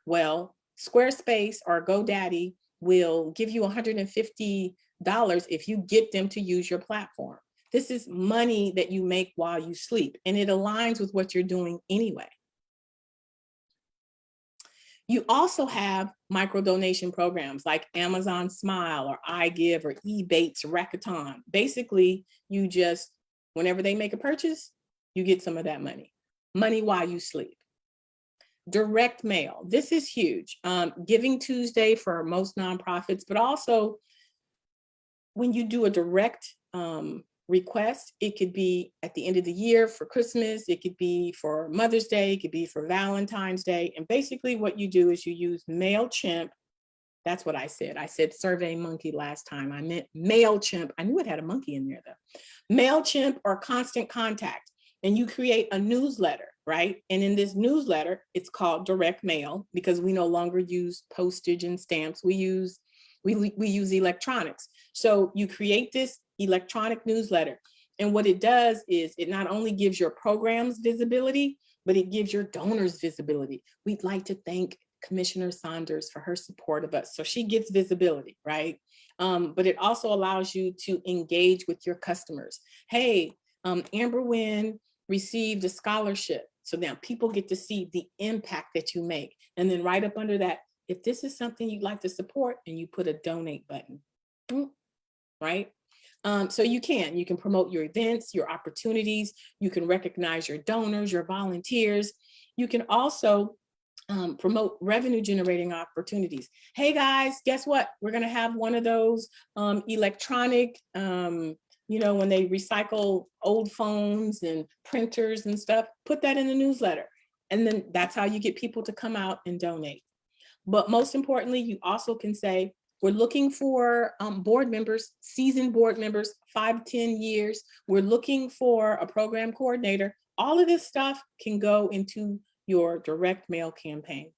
Well, Squarespace or GoDaddy will give you $150 if you get them to use your platform. This is money that you make while you sleep, and it aligns with what you're doing anyway. You also have micro donation programs like Amazon Smile or iGive or Ebates, Rakuten. Basically, you just, whenever they make a purchase, you get some of that money while you sleep. Direct mail. This is huge. Giving Tuesday for most nonprofits, but also when you do a direct request, it could be at the end of the year for Christmas, it could be for Mother's Day, it could be for Valentine's Day. And basically what you do is you use MailChimp. That's what I said. I said SurveyMonkey last time. I meant MailChimp. I knew it had a monkey in there though. MailChimp or Constant Contact. And you create a newsletter, right? And in this newsletter, it's called direct mail because we no longer use postage and stamps. We use electronics. So you create this electronic newsletter. And what it does is it not only gives your programs visibility, but it gives your donors visibility. We'd like to thank Commissioner Saunders for her support of us. So she gets visibility, right? But it also allows you to engage with your customers. Hey, Amber Wynn received a scholarship. So now people get to see the impact that you make. And then right up under that, if this is something you'd like to support, and you put a donate button, right? So you can promote your events, your opportunities. You can recognize your donors, your volunteers. You can also promote revenue generating opportunities. Hey guys, guess what? We're going to have one of those electronic, when they recycle old phones and printers and stuff, put that in the newsletter. And then that's how you get people to come out and donate. But most importantly, you also can say, We're looking for board members, seasoned board members, 5-10 years. We're looking for a program coordinator. All of this stuff can go into your direct mail campaigns.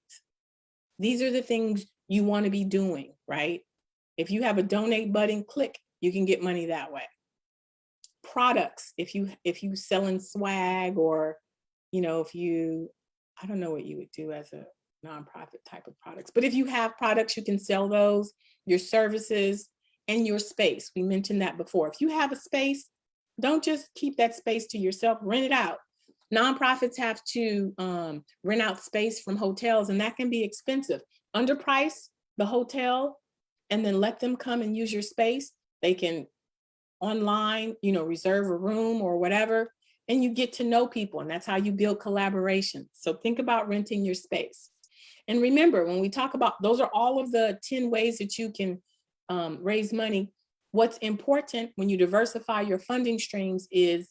These are the things you want to be doing, right? If you have a donate button, click, you can get money that way. Products, if you selling swag, or if you, I don't know what you would do as a nonprofit type of products, but if you have products, you can sell those, your services, and your space. We mentioned that before. If you have a space, don't just keep that space to yourself, rent it out. Nonprofits have to rent out space from hotels, and that can be expensive. Underprice the hotel and then let them come and use your space. They can online, reserve a room or whatever, and you get to know people, and that's how you build collaboration. So think about renting your space. And remember, when we talk about, those are all of the 10 ways that you can raise money. What's important when you diversify your funding streams is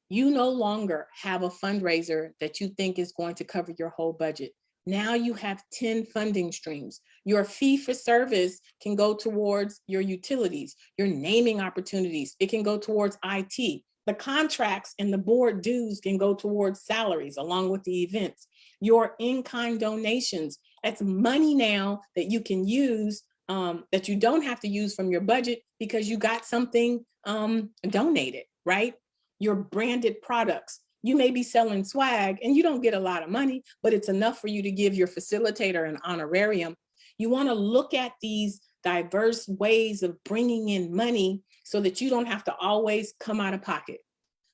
you no longer have a fundraiser that you think is going to cover your whole budget. Now you have 10 funding streams. Your fee for service can go towards your utilities, your naming opportunities. It can go towards IT. The contracts and the board dues can go towards salaries along with the events. Your in-kind donations, that's money now that you can use, that you don't have to use from your budget because you got something donated, right? Your branded products. You may be selling swag and you don't get a lot of money, but it's enough for you to give your facilitator an honorarium. You want to look at these diverse ways of bringing in money so that you don't have to always come out of pocket.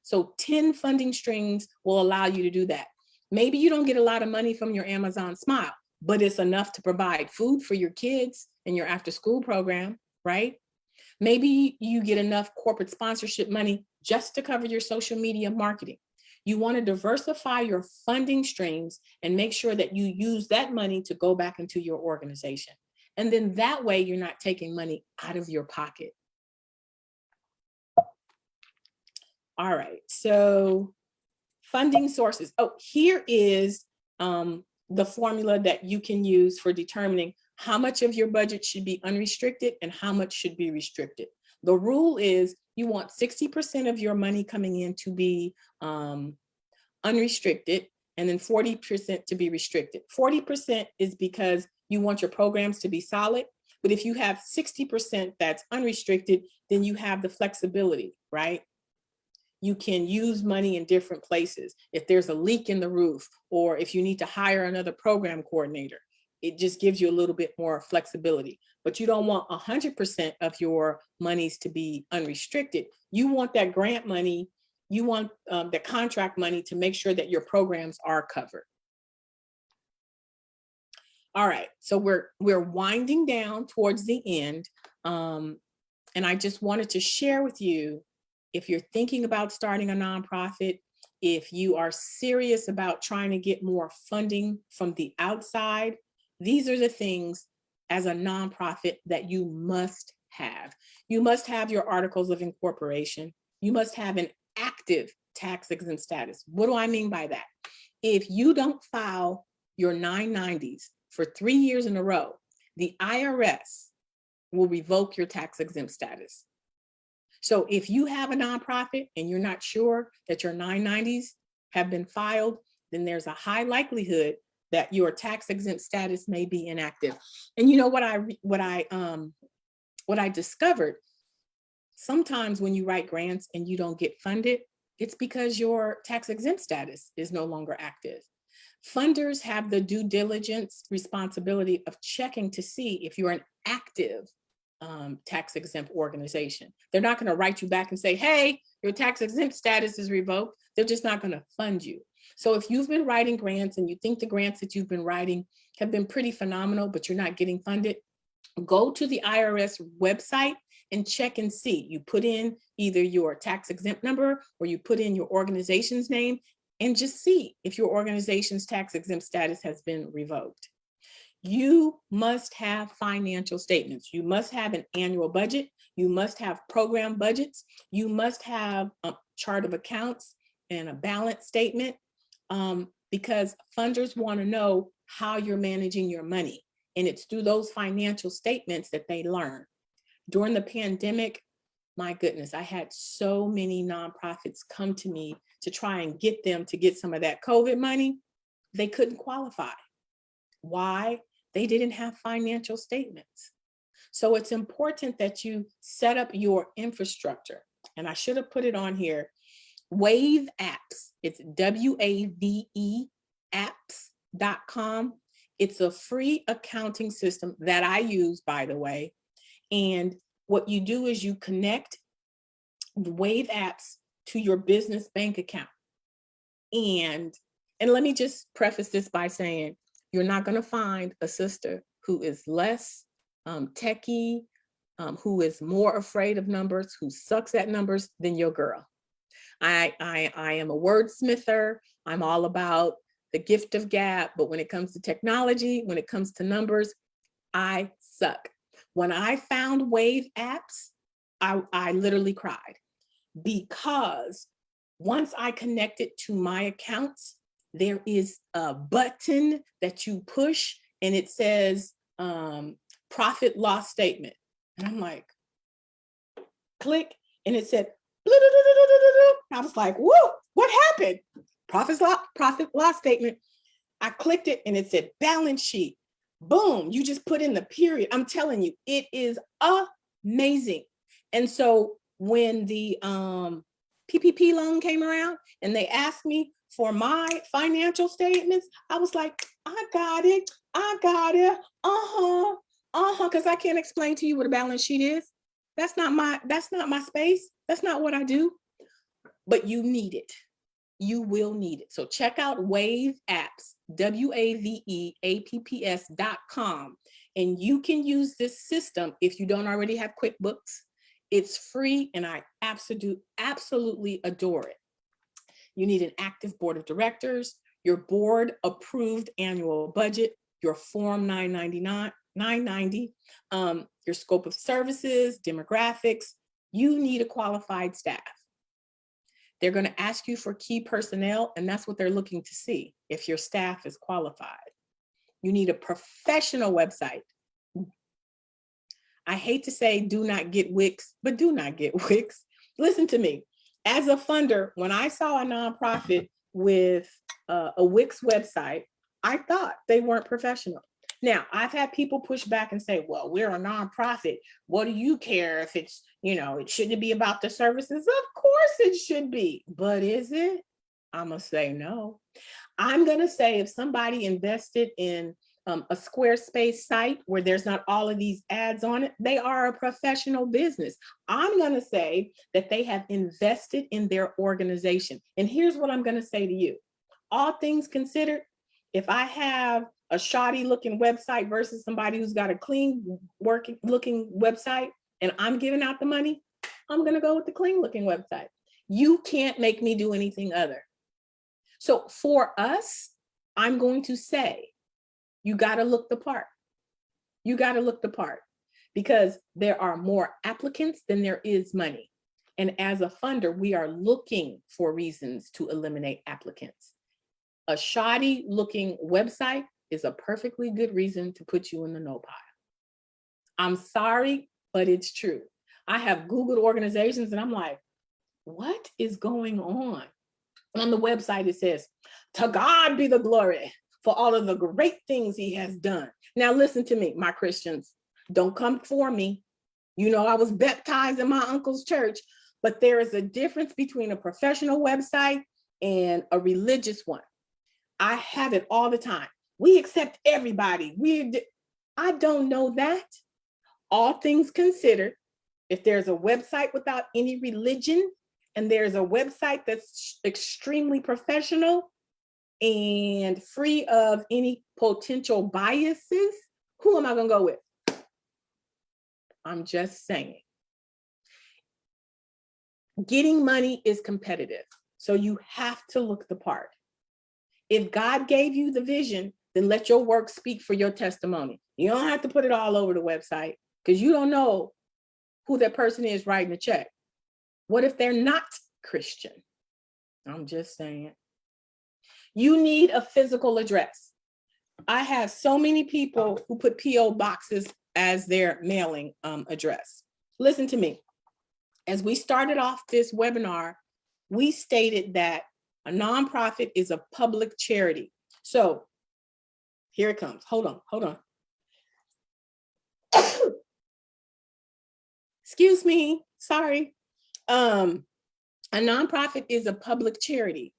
So 10 funding streams will allow you to do that. Maybe you don't get a lot of money from your Amazon Smile, but it's enough to provide food for your kids and your after school program, right? Maybe you get enough corporate sponsorship money just to cover your social media marketing. You want to diversify your funding streams and make sure that you use that money to go back into your organization. And then that way you're not taking money out of your pocket. All right, so funding sources. Oh, here is the formula that you can use for determining how much of your budget should be unrestricted and how much should be restricted. The rule is you want 60% of your money coming in to be unrestricted, and then 40% to be restricted. 40% is because you want your programs to be solid, but if you have 60% that's unrestricted, then you have the flexibility, right? You can use money in different places. If there's a leak in the roof, or if you need to hire another program coordinator, it just gives you a little bit more flexibility. But you don't want 100% of your monies to be unrestricted. You want that grant money, you want the contract money to make sure that your programs are covered. All right, so we're winding down towards the end. And I just wanted to share with you, if you're thinking about starting a nonprofit, if you are serious about trying to get more funding from the outside, these are the things as a nonprofit that you must have. You must have your articles of incorporation. You must have an active tax exempt status. What do I mean by that? If you don't file your 990s for 3 years in a row, the IRS will revoke your tax exempt status. So if you have a nonprofit and you're not sure that your 990s have been filed, then there's a high likelihood that your tax exempt status may be inactive. And you know what I discovered? Sometimes when you write grants and you don't get funded, it's because your tax exempt status is no longer active. Funders have the due diligence responsibility of checking to see if you're an active tax exempt organization. They're not going to write you back and say, hey, your tax exempt status is revoked. They're just not going to fund you. So if you've been writing grants and you think the grants that you've been writing have been pretty phenomenal, but you're not getting funded, go to the IRS website and check and see. You put in either your tax exempt number or you put in your organization's name and just see if your organization's tax exempt status has been revoked. You must have financial statements. You must have an annual budget. You must have program budgets. You must have a chart of accounts and a balance statement, because funders want to know how you're managing your money. And it's through those financial statements that they learn. During the pandemic, my goodness, I had so many nonprofits come to me to try and get them to get some of that COVID money. They couldn't qualify. Why? They didn't have financial statements. So it's important that you set up your infrastructure. And I should have put it on here. Wave Apps. It's WAVE apps.com. It's a free accounting system that I use, by the way. And what you do is you connect Wave Apps to your business bank account. And let me just preface this by saying, you're not going to find a sister who is less techie, who is more afraid of numbers, who sucks at numbers than your girl. I am a wordsmither. I'm all about the gift of gab, but when it comes to technology, when it comes to numbers, I suck. When I found Wave Apps, I literally cried, because once I connected to my accounts, there is a button that you push and it says profit loss statement. And I'm like, click, and it said, I was like, whoa, what happened? Profit loss statement. I clicked it and it said balance sheet. Boom, you just put in the period. I'm telling you, it is amazing. And so when the PPP loan came around and they asked me for my financial statements, I was like, I got it. Because I can't explain to you what a balance sheet is. That's not my space. That's not what I do. But you need it. You will need it. So check out Wave Apps, WAVEAPPS.com. And you can use this system if you don't already have QuickBooks. It's free and I absolutely adore it. You need an active board of directors, your board approved annual budget, your Form 990, your scope of services, demographics. You need a qualified staff. They're going to ask you for key personnel, and that's what they're looking to see if your staff is qualified. You need a professional website. I hate to say do not get Wix, but do not get Wix. Listen to me. As a funder, when I saw a nonprofit with a Wix website, I thought they weren't professional. Now, I've had people push back and say, well, we're a nonprofit. What do you care if it's, it shouldn't be about the services? Of course it should be. But is it? I'm going to say no. I'm going to say if somebody invested in a Squarespace site where there's not all of these ads on it, they are a professional business. I'm going to say that they have invested in their organization. And here's what I'm going to say to you. All things considered, if I have a shoddy looking website versus somebody who's got a clean working looking website and I'm giving out the money, I'm going to go with the clean looking website. You can't make me do anything other. So for us, I'm going to say, you got to look the part. You got to look the part because there are more applicants than there is money. And as a funder, we are looking for reasons to eliminate applicants. A shoddy looking website is a perfectly good reason to put you in the no pile. I'm sorry, but it's true. I have Googled organizations and I'm like, what is going on? On the website, it says, to God be the glory for all of the great things he has done. Now, listen to me, my Christians, don't come for me. I was baptized in my uncle's church, but there is a difference between a professional website and a religious one. I have it all the time. We accept everybody. I don't know that. All things considered, if there's a website without any religion and there's a website that's extremely professional and free of any potential biases, who am I going to go with? I'm just saying. Getting money is competitive, so you have to look the part. If God gave you the vision, then let your work speak for your testimony. You don't have to put it all over the website because you don't know who that person is writing the check. What if they're not Christian? I'm just saying. You need a physical address. I have so many people who put P.O. boxes as their mailing address. Listen to me. As we started off this webinar, we stated that a nonprofit is a public charity. So here it comes. Hold on. Excuse me. Sorry. A nonprofit is a public charity,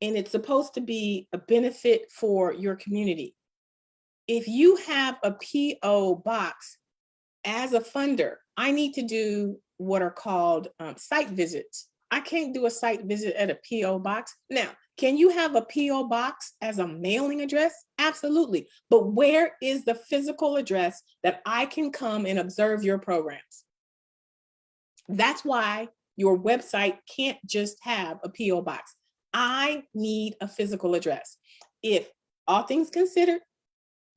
and it's supposed to be a benefit for your community. If you have a P.O. box as a funder, I need to do what are called site visits. I can't do a site visit at a P.O. box. Now, can you have a P.O. box as a mailing address? Absolutely. But where is the physical address that I can come and observe your programs? That's why your website can't just have a P.O. box. I need a physical address. If all things considered,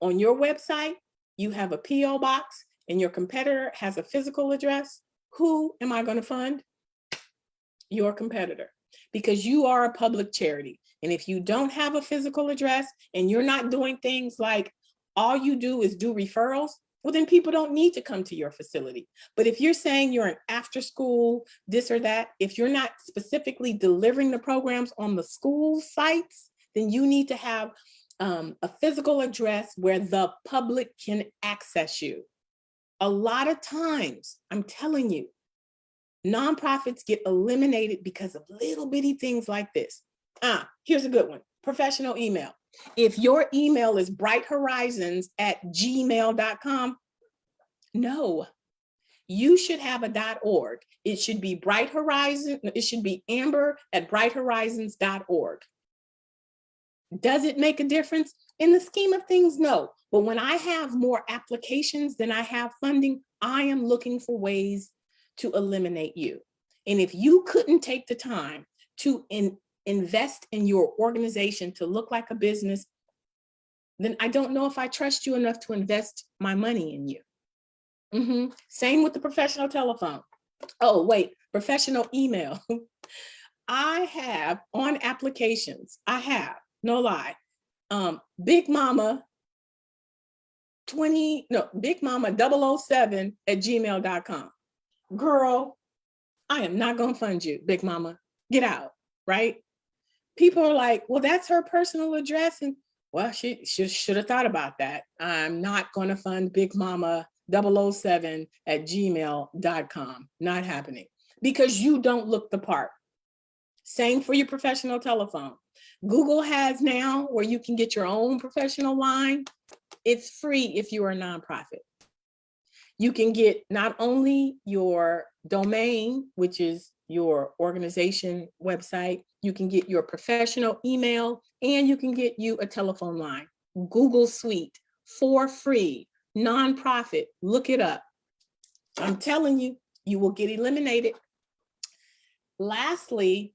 on your website, you have a P.O. box and your competitor has a physical address, who am I going to fund? Your competitor, because you are a public charity. And if you don't have a physical address and you're not doing things like all you do is do referrals, well, then people don't need to come to your facility. But if you're saying you're an after school, this or that, if you're not specifically delivering the programs on the school sites, then you need to have a physical address where the public can access you. A lot of times, I'm telling you, nonprofits get eliminated because of little bitty things like this. Here's a good one. Professional email. If your email is brighthorizons@gmail.com, no, you should have a .org. It should be Bright Horizon. It should be amber@brighthorizons.org. Does it make a difference? In the scheme of things, no. But when I have more applications than I have funding, I am looking for ways to eliminate you. And if you couldn't take the time to invest in your organization to look like a business, then I don't know if I trust you enough to invest my money in you. Same with the professional telephone. Oh, wait, professional email. I have on applications, no lie, Big Mama Big Mama 007@gmail.com. Girl, I am not going to fund you, Big Mama. Get out, right? People are like, well, that's her personal address. And well, she should have thought about that. I'm not going to fund Big Mama 007@gmail.com. Not happening, because you don't look the part. Same for your professional telephone. Google has now where you can get your own professional line. It's free if you're a nonprofit. You can get not only your domain, which is your organization website, you can get your professional email, and you can get you a telephone line. Google Suite for free, nonprofit, look it up. I'm telling you, you will get eliminated. Lastly,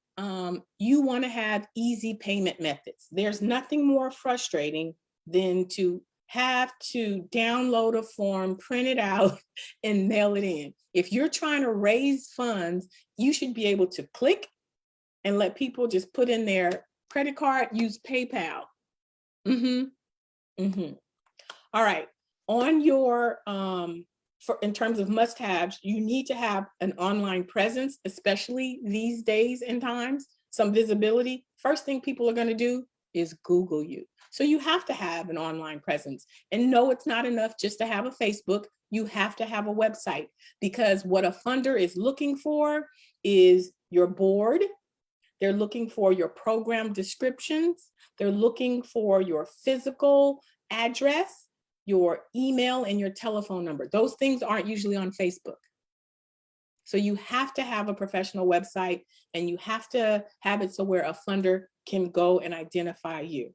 you want to have easy payment methods. There's nothing more frustrating than to have to download a form, print it out, and mail it in. If you're trying to raise funds, you should be able to click and let people just put in their credit card, use PayPal. All right. On your in terms of must-haves, you need to have an online presence, especially these days and times, some visibility. First thing people are going to do is Google you. So you have to have an online presence. And no, it's not enough just to have a Facebook. You have to have a website, because what a funder is looking for is your board. They're looking for your program descriptions. They're looking for your physical address, your email, and your telephone number. Those things aren't usually on Facebook. So you have to have a professional website, and you have to have it so where a funder can go and identify you.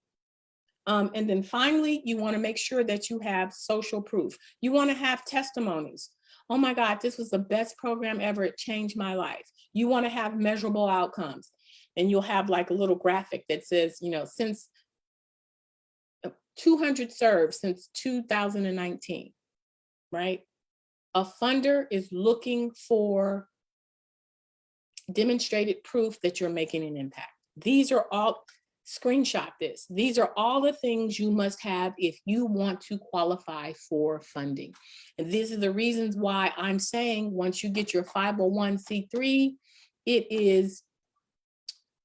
And then finally, you want to make sure that you have social proof. You want to have testimonies. Oh my God, this was the best program ever. It changed my life. You want to have measurable outcomes. And you'll have like a little graphic that says, since 200 served since 2019, right? A funder is looking for demonstrated proof that you're making an impact. These are all, Screenshot this. These are all the things you must have if you want to qualify for funding. And these are the reasons why I'm saying once you get your 501c3, it is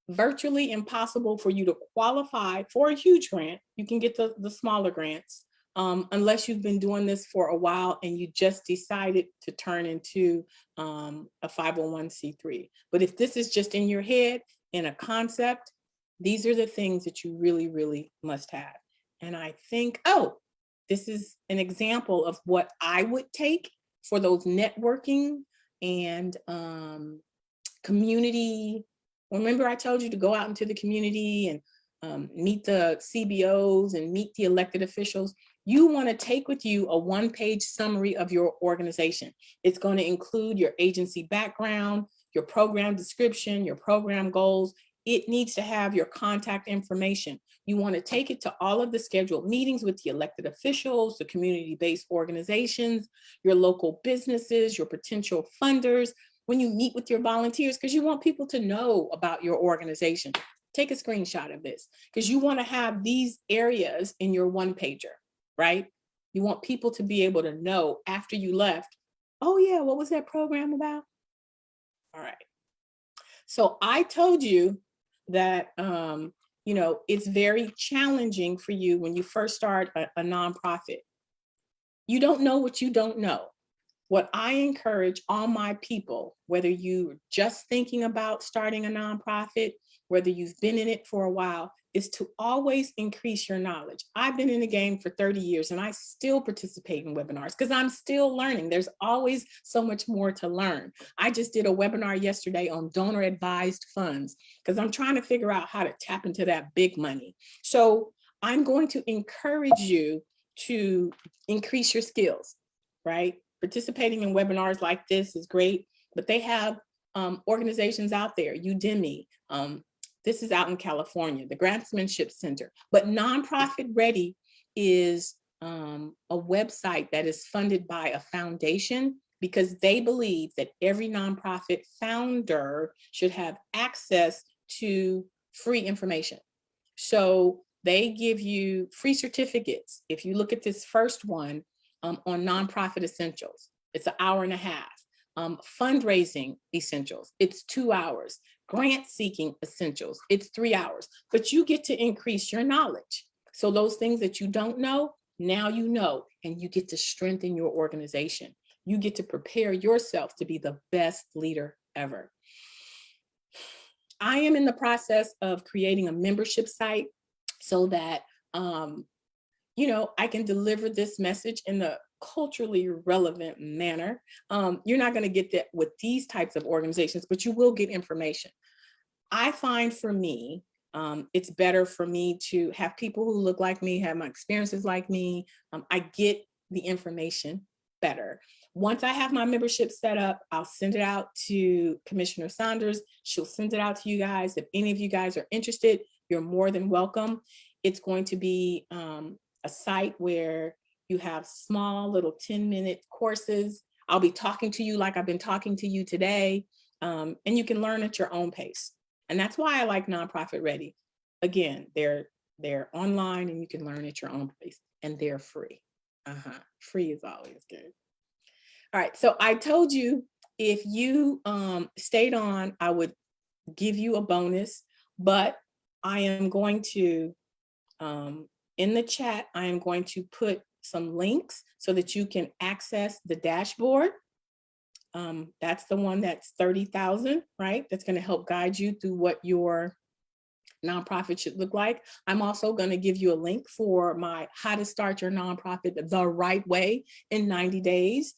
virtually impossible for you to qualify for a huge grant. You can get the smaller grants unless you've been doing this for a while and you just decided to turn into a 501c3. But if this is just in your head in a concept, these are the things that you really, really must have. And I think, oh, this is an example of what I would take for those networking and community. Remember, I told you to go out into the community and meet the CBOs and meet the elected officials. You want to take with you a one-page summary of your organization. It's going to include your agency background, your program description, your program goals. It needs to have your contact information. You want to take it to all of the scheduled meetings with the elected officials, the community-based organizations, your local businesses, your potential funders, when you meet with your volunteers, because you want people to know about your organization. Take a screenshot of this because you want to have these areas in your one pager, right? You want people to be able to know after you left, oh yeah, what was that program about? All right. So I told you that, it's very challenging for you when you first start a nonprofit. You don't know what you don't know. What I encourage all my people, whether you're just thinking about starting a nonprofit, whether you've been in it for a while, is to always increase your knowledge. I've been in the game for 30 years and I still participate in webinars because I'm still learning. There's always so much more to learn. I just did a webinar yesterday on donor advised funds because I'm trying to figure out how to tap into that big money. So I'm going to encourage you to increase your skills, right? Participating in webinars like this is great, but they have organizations out there, Udemy. This is out in California, the Grantsmanship Center. But Nonprofit Ready is a website that is funded by a foundation because they believe that every nonprofit founder should have access to free information. So they give you free certificates. If you look at this first one, on nonprofit essentials, it's an hour and a half. Fundraising essentials, it's 2 hours. Grant seeking essentials, it's 3 hours. But you get to increase your knowledge. So those things that you don't know, now you know, and you get to strengthen your organization. You get to prepare yourself to be the best leader ever. I am in the process of creating a membership site so that I can deliver this message in the culturally relevant manner. You're not going to get that with these types of organizations, but you will get information. I find for me, it's better for me to have people who look like me, have my experiences like me. I get the information better. Once I have my membership set up, I'll send it out to Commissioner Saunders. She'll send it out to you guys. If any of you guys are interested, you're more than welcome. It's going to be a site where you have small little 10-minute courses. I'll be talking to you like I've been talking to you today, and you can learn at your own pace. And that's why I like Nonprofit Ready. Again, they're online and you can learn at your own pace, and they're free. Free is always good. All right, so I told you if you stayed on, I would give you a bonus, but I am going to in the chat, I am going to put some links so that you can access the dashboard. That's the one that's 30,000, right? That's going to help guide you through what your nonprofit should look like. I'm also going to give you a link for my how to start your nonprofit the right way in 90 days.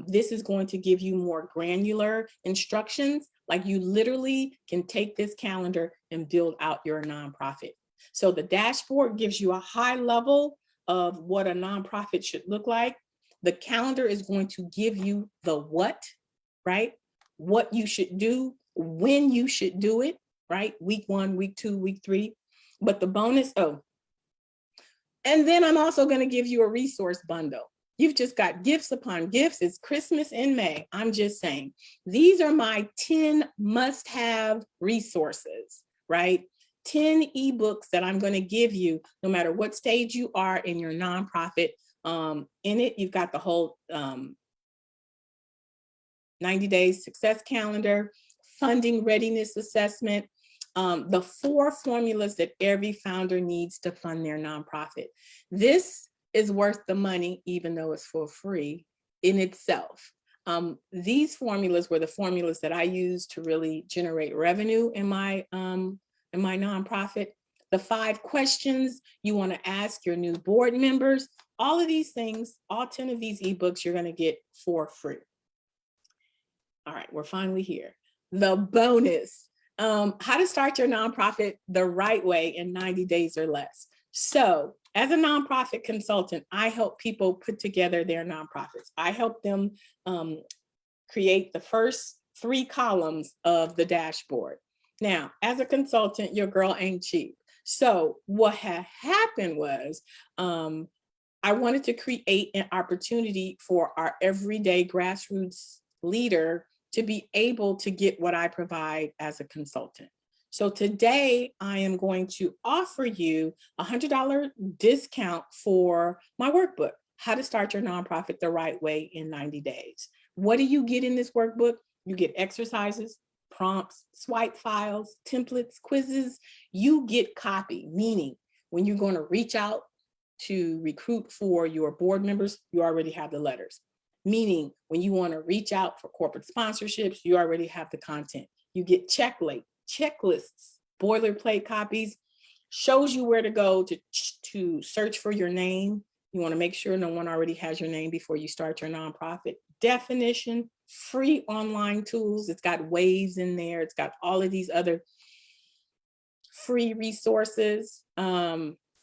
This is going to give you more granular instructions. Like you literally can take this calendar and build out your nonprofit. So the dashboard gives you a high level of what a nonprofit should look like. The calendar is going to give you the what, right? What you should do, when you should do it, right? Week 1, week 2, week 3. But the bonus, and then I'm also going to give you a resource bundle. You've just got gifts upon gifts. It's Christmas in May. I'm just saying, these are my 10 must-have resources, right? 10 ebooks that I'm going to give you, no matter what stage you are in your nonprofit. In it, you've got the whole 90 days success calendar, funding readiness assessment, the 4 formulas that every founder needs to fund their nonprofit. This is worth the money, even though it's for free in itself. These formulas were the formulas that I used to really generate revenue in my nonprofit. The 5 questions you want to ask your new board members, all of these things, all 10 of these ebooks you're going to get for free. All right, we're finally here. The bonus, how to start your nonprofit the right way in 90 days or less. So as a nonprofit consultant, I help people put together their nonprofits. I help them create the first 3 columns of the dashboard. Now, as a consultant, your girl ain't cheap. So what had happened was I wanted to create an opportunity for our everyday grassroots leader to be able to get what I provide as a consultant. So today I am going to offer you a $100 discount for my workbook, How to Start Your Nonprofit the Right Way in 90 Days. What do you get in this workbook? You get exercises, prompts, swipe files, templates, quizzes. You get copy, meaning when you're going to reach out to recruit for your board members, you already have the letters. Meaning when you want to reach out for corporate sponsorships, you already have the content. You get checklists, boilerplate copies, shows you where to go to search for your name. You want to make sure no one already has your name before you start your nonprofit. Definition, free online tools. It's got waves in there. It's got all of these other free resources,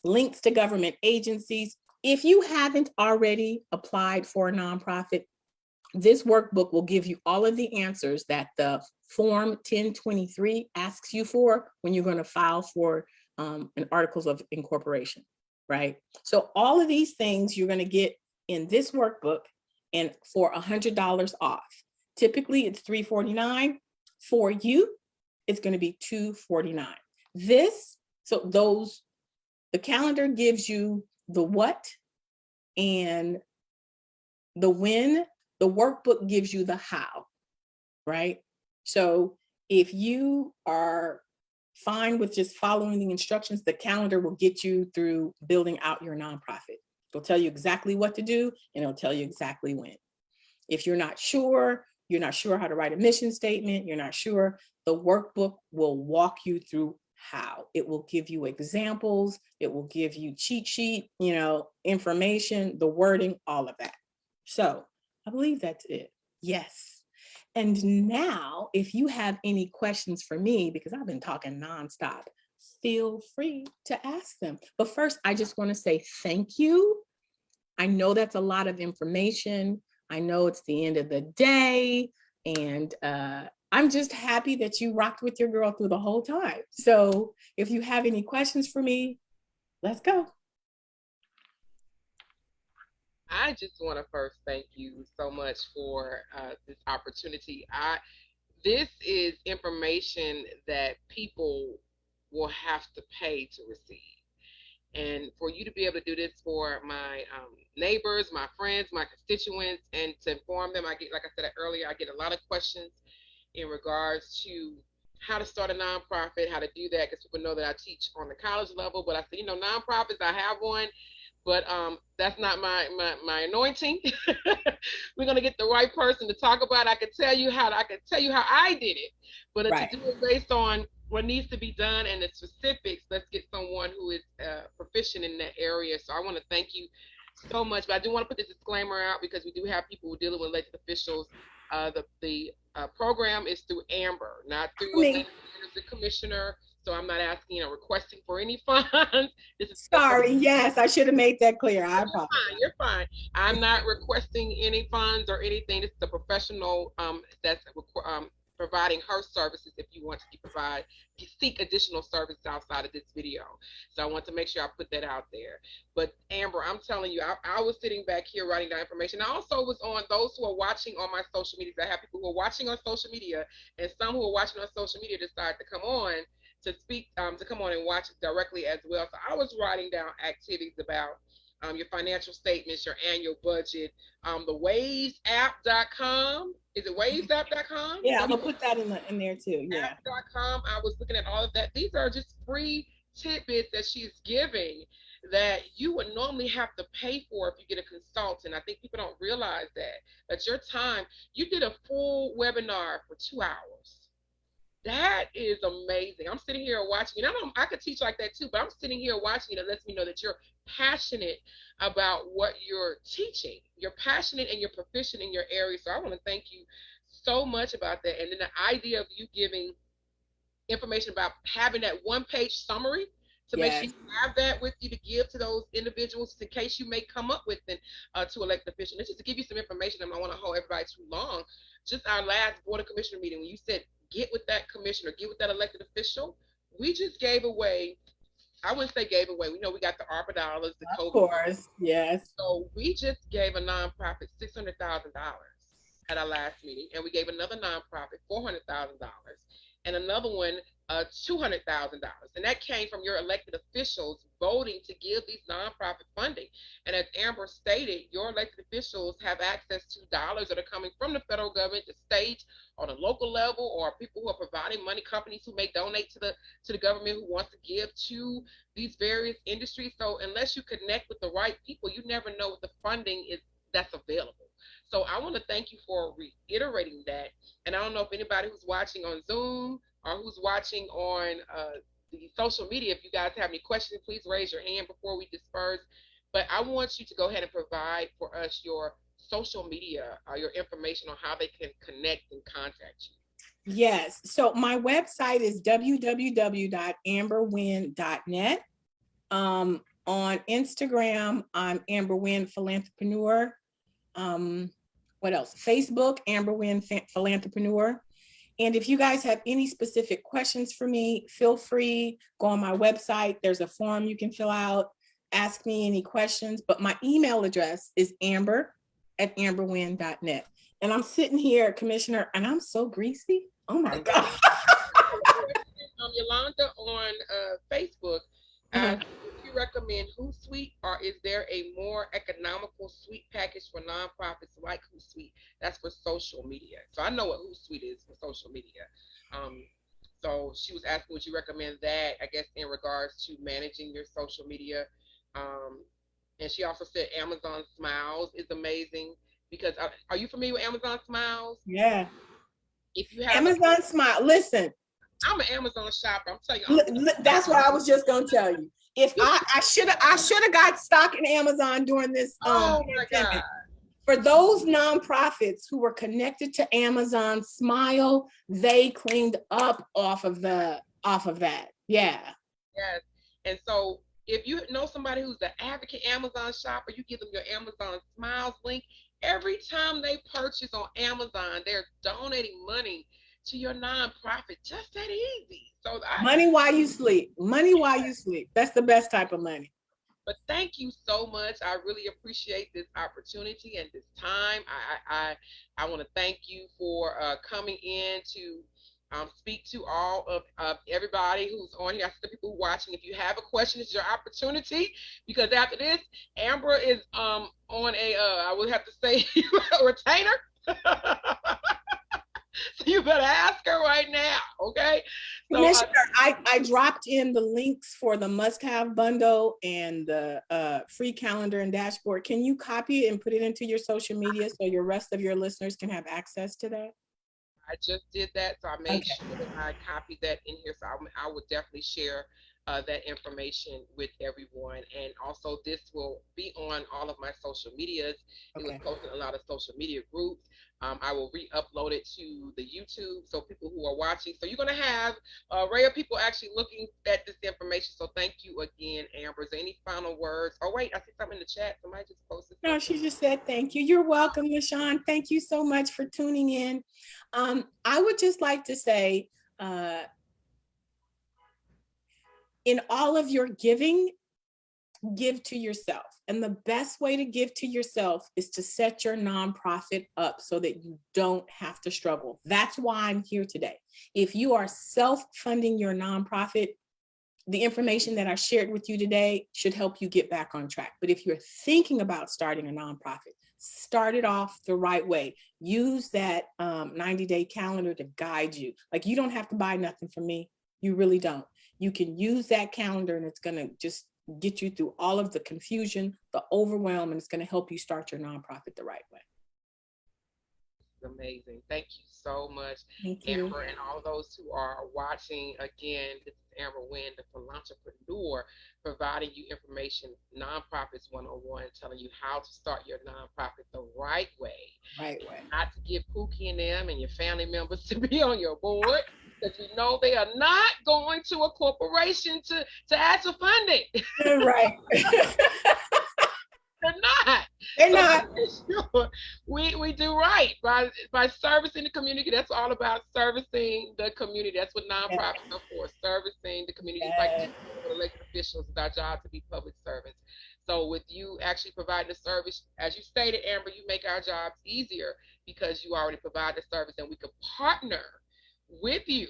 links to government agencies. If you haven't already applied for a nonprofit, this workbook will give you all of the answers that the Form 1023 asks you for when you're going to file for an Articles of Incorporation, right? So all of these things you're going to get in this workbook and for $100 off. Typically, it's $349. For you, it's going to be $249. The calendar gives you the what and the when. The workbook gives you the how, right? So if you are fine with just following the instructions, the calendar will get you through building out your nonprofit. It'll tell you exactly what to do, and it'll tell you exactly when. If you're not sure how to write a mission statement, you're not sure, the workbook will walk you through how. It will give you examples, it will give you cheat sheet, information, the wording, all of that. So I believe that's it. Yes. And now, if you have any questions for me, because I've been talking nonstop, feel free to ask them. But first, I just want to say thank you. I know that's a lot of information. I know it's the end of the day, and I'm just happy that you rocked with your girl through the whole time. So if you have any questions for me, let's go. I just want to first thank you so much for this opportunity. This is information that people will have to pay to receive. And for you to be able to do this for my neighbors, my friends, my constituents, and to inform them, like I said earlier, I get a lot of questions in regards to how to start a nonprofit, how to do that, because people know that I teach on the college level. But I say, nonprofits, I have one, but that's not my anointing. We're gonna get the right person to talk about it. I can tell you how I did it, but right. To do it based on what needs to be done and the specifics, let's get someone who is proficient in that area. So I want to thank you so much. But I do want to put this disclaimer out because we do have people who dealing with elected officials. The program is through Amber, not through the commissioner. So I'm not asking, requesting for any funds. This is sorry. Yes, I should have made that clear. I apologize. You're fine. I'm not requesting any funds or anything. This is a professional that's providing her services. If you want to seek additional services outside of this video. So I want to make sure I put that out there. But Amber, I'm telling you, I was sitting back here writing down information. I also was on those who are watching on my social media. I have people who are watching on social media, and some who are watching on social media decided to come on to speak, to come on and watch it directly as well. So I was writing down activities about your financial statements, your annual budget, the wavesapp.com. Is it wavesapp.com? Yeah, I'm gonna put that in there too. Yeah. App.com. I was looking at all of that. These are just free tidbits that she's giving that you would normally have to pay for if you get a consultant. I think people don't realize that your time, you did a full webinar for 2 hours. That is amazing. I'm sitting here watching, and I could teach like that too, but I'm sitting here watching it. It lets me know that you're passionate about what you're teaching. You're passionate and you're proficient in your area. So I want to thank you so much about that. And then the idea of you giving information about having that one-page summary to make sure you have that with you to give to those individuals in case you may come up with it to elected official. And just to give you some information, I don't want to hold everybody too long. Just our last board of commissioner meeting, when you said get with that commissioner, get with that elected official, we just gave away. I wouldn't say gave away. We know we got the ARPA dollars, the COVID. Of course, yes. So we just gave a nonprofit $600,000 at our last meeting, and we gave another nonprofit $400,000, and another one $200,000, and that came from your elected officials voting to give these nonprofit funding. And as Amber stated, your elected officials have access to dollars that are coming from the federal government, the state, or the local level, or people who are providing money, companies who may donate to the government who wants to give to these various industries. So unless you connect with the right people, you never know what the funding is that's available. So I want to thank you for reiterating that. And I don't know if anybody who's watching on Zoom or who's watching on the social media, if you guys have any questions, please raise your hand before we disperse. But I want you to go ahead and provide for us your social media or your information on how they can connect and contact you. Yes. So my website is www.amberwynn.net. On Instagram, I'm Amber Wynn Philanthrepreneur. What else? Facebook, Amber Wynn Philanthrepreneur. And if you guys have any specific questions for me, feel free, go on my website. There's a form you can fill out, ask me any questions. But my email address is amber@amberwynn.net. And I'm sitting here, Commissioner, and I'm so greasy. Oh my God. Yolanda on Facebook asked if you recommend Hootsuite, or is there a more economical suite package for nonprofits like Hootsuite that's for social media? So I know what Hootsuite is for social media. So she was asking, would you recommend that, I guess, in regards to managing your social media? And she also said Amazon Smiles is amazing because are you familiar with Amazon Smiles? Yeah. If you have Amazon Smile, listen. I'm an Amazon shopper. I'm telling you. That's what I was just gonna tell you. If I should have got stock in Amazon during this pandemic. For those nonprofits who were connected to Amazon Smile, they cleaned up off of that. Yeah. Yes. And so if you know somebody who's an advocate Amazon shopper, you give them your Amazon Smiles link. Every time they purchase on Amazon, they're donating money to your nonprofit. Just that easy. So money while you sleep. Money while you sleep. That's the best type of money. But thank you so much. I really appreciate this opportunity and this time. I want to thank you for coming in to speak to all of everybody who's on here. I see the people watching. If you have a question, it's your opportunity, because after this, Amber is on a I would have to say a retainer. So you better ask her right now, okay? So, Commissioner, I dropped in the links for the must-have bundle and the free calendar and dashboard. Can you copy it and put it into your social media so your rest of your listeners can have access to that? I just did that, so I made sure that I copied that in here. So I would definitely share that information with everyone. And also, this will be on all of my social medias. It was posted in a lot of social media groups. I will re-upload it to the YouTube so people who are watching. So you're going to have an array of people actually looking at this information. So thank you again, Amber. Is there any final words? Oh, wait, I see something in the chat. Somebody just posted something. No, she just said thank you. You're welcome, LaShawn. Thank you so much for tuning in. I would just like to say, in all of your giving, give to yourself. And the best way to give to yourself is to set your nonprofit up so that you don't have to struggle. That's why I'm here today. If you are self-funding your nonprofit, the information that I shared with you today should help you get back on track. But if you're thinking about starting a nonprofit, start it off the right way. Use that 90-day calendar to guide you. Like, you don't have to buy nothing from me. You really don't. You can use that calendar, and it's going to just get you through all of the confusion, the overwhelm, and it's going to help you start your nonprofit the right way. Amazing. Thank you so much, Thank you. Amber, and all those who are watching. Again, this is Amber Wynn, the Philanthrepreneur, providing you information, Nonprofits 101, telling you how to start your nonprofit the right way. Right way. Not to get Pookie and them and your family members to be on your board, because you know they are not going to a corporation to ask for funding. Right. They're not. They're So not. sure, we do right by servicing the community. That's all about servicing the community. That's what nonprofits are for, servicing the community. Just like elected officials, it's our job to be public servants. So with you actually providing the service, as you stated, Amber, you make our jobs easier because you already provide the service, and we could partner with you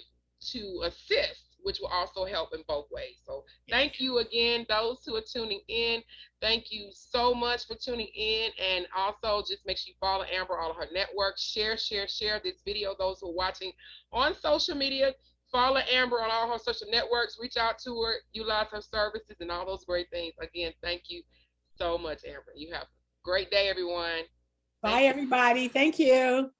to assist, which will also help in both ways. So thank you again, those who are tuning in. Thank you so much for tuning in. And also, just make sure you follow Amber, all of her networks. Share this video. Those who are watching on social media, follow Amber on all her social networks. Reach out to her, utilize her services, and all those great things. Again, thank you so much, Amber. You have a great day, everyone. Bye, everybody. Thank you.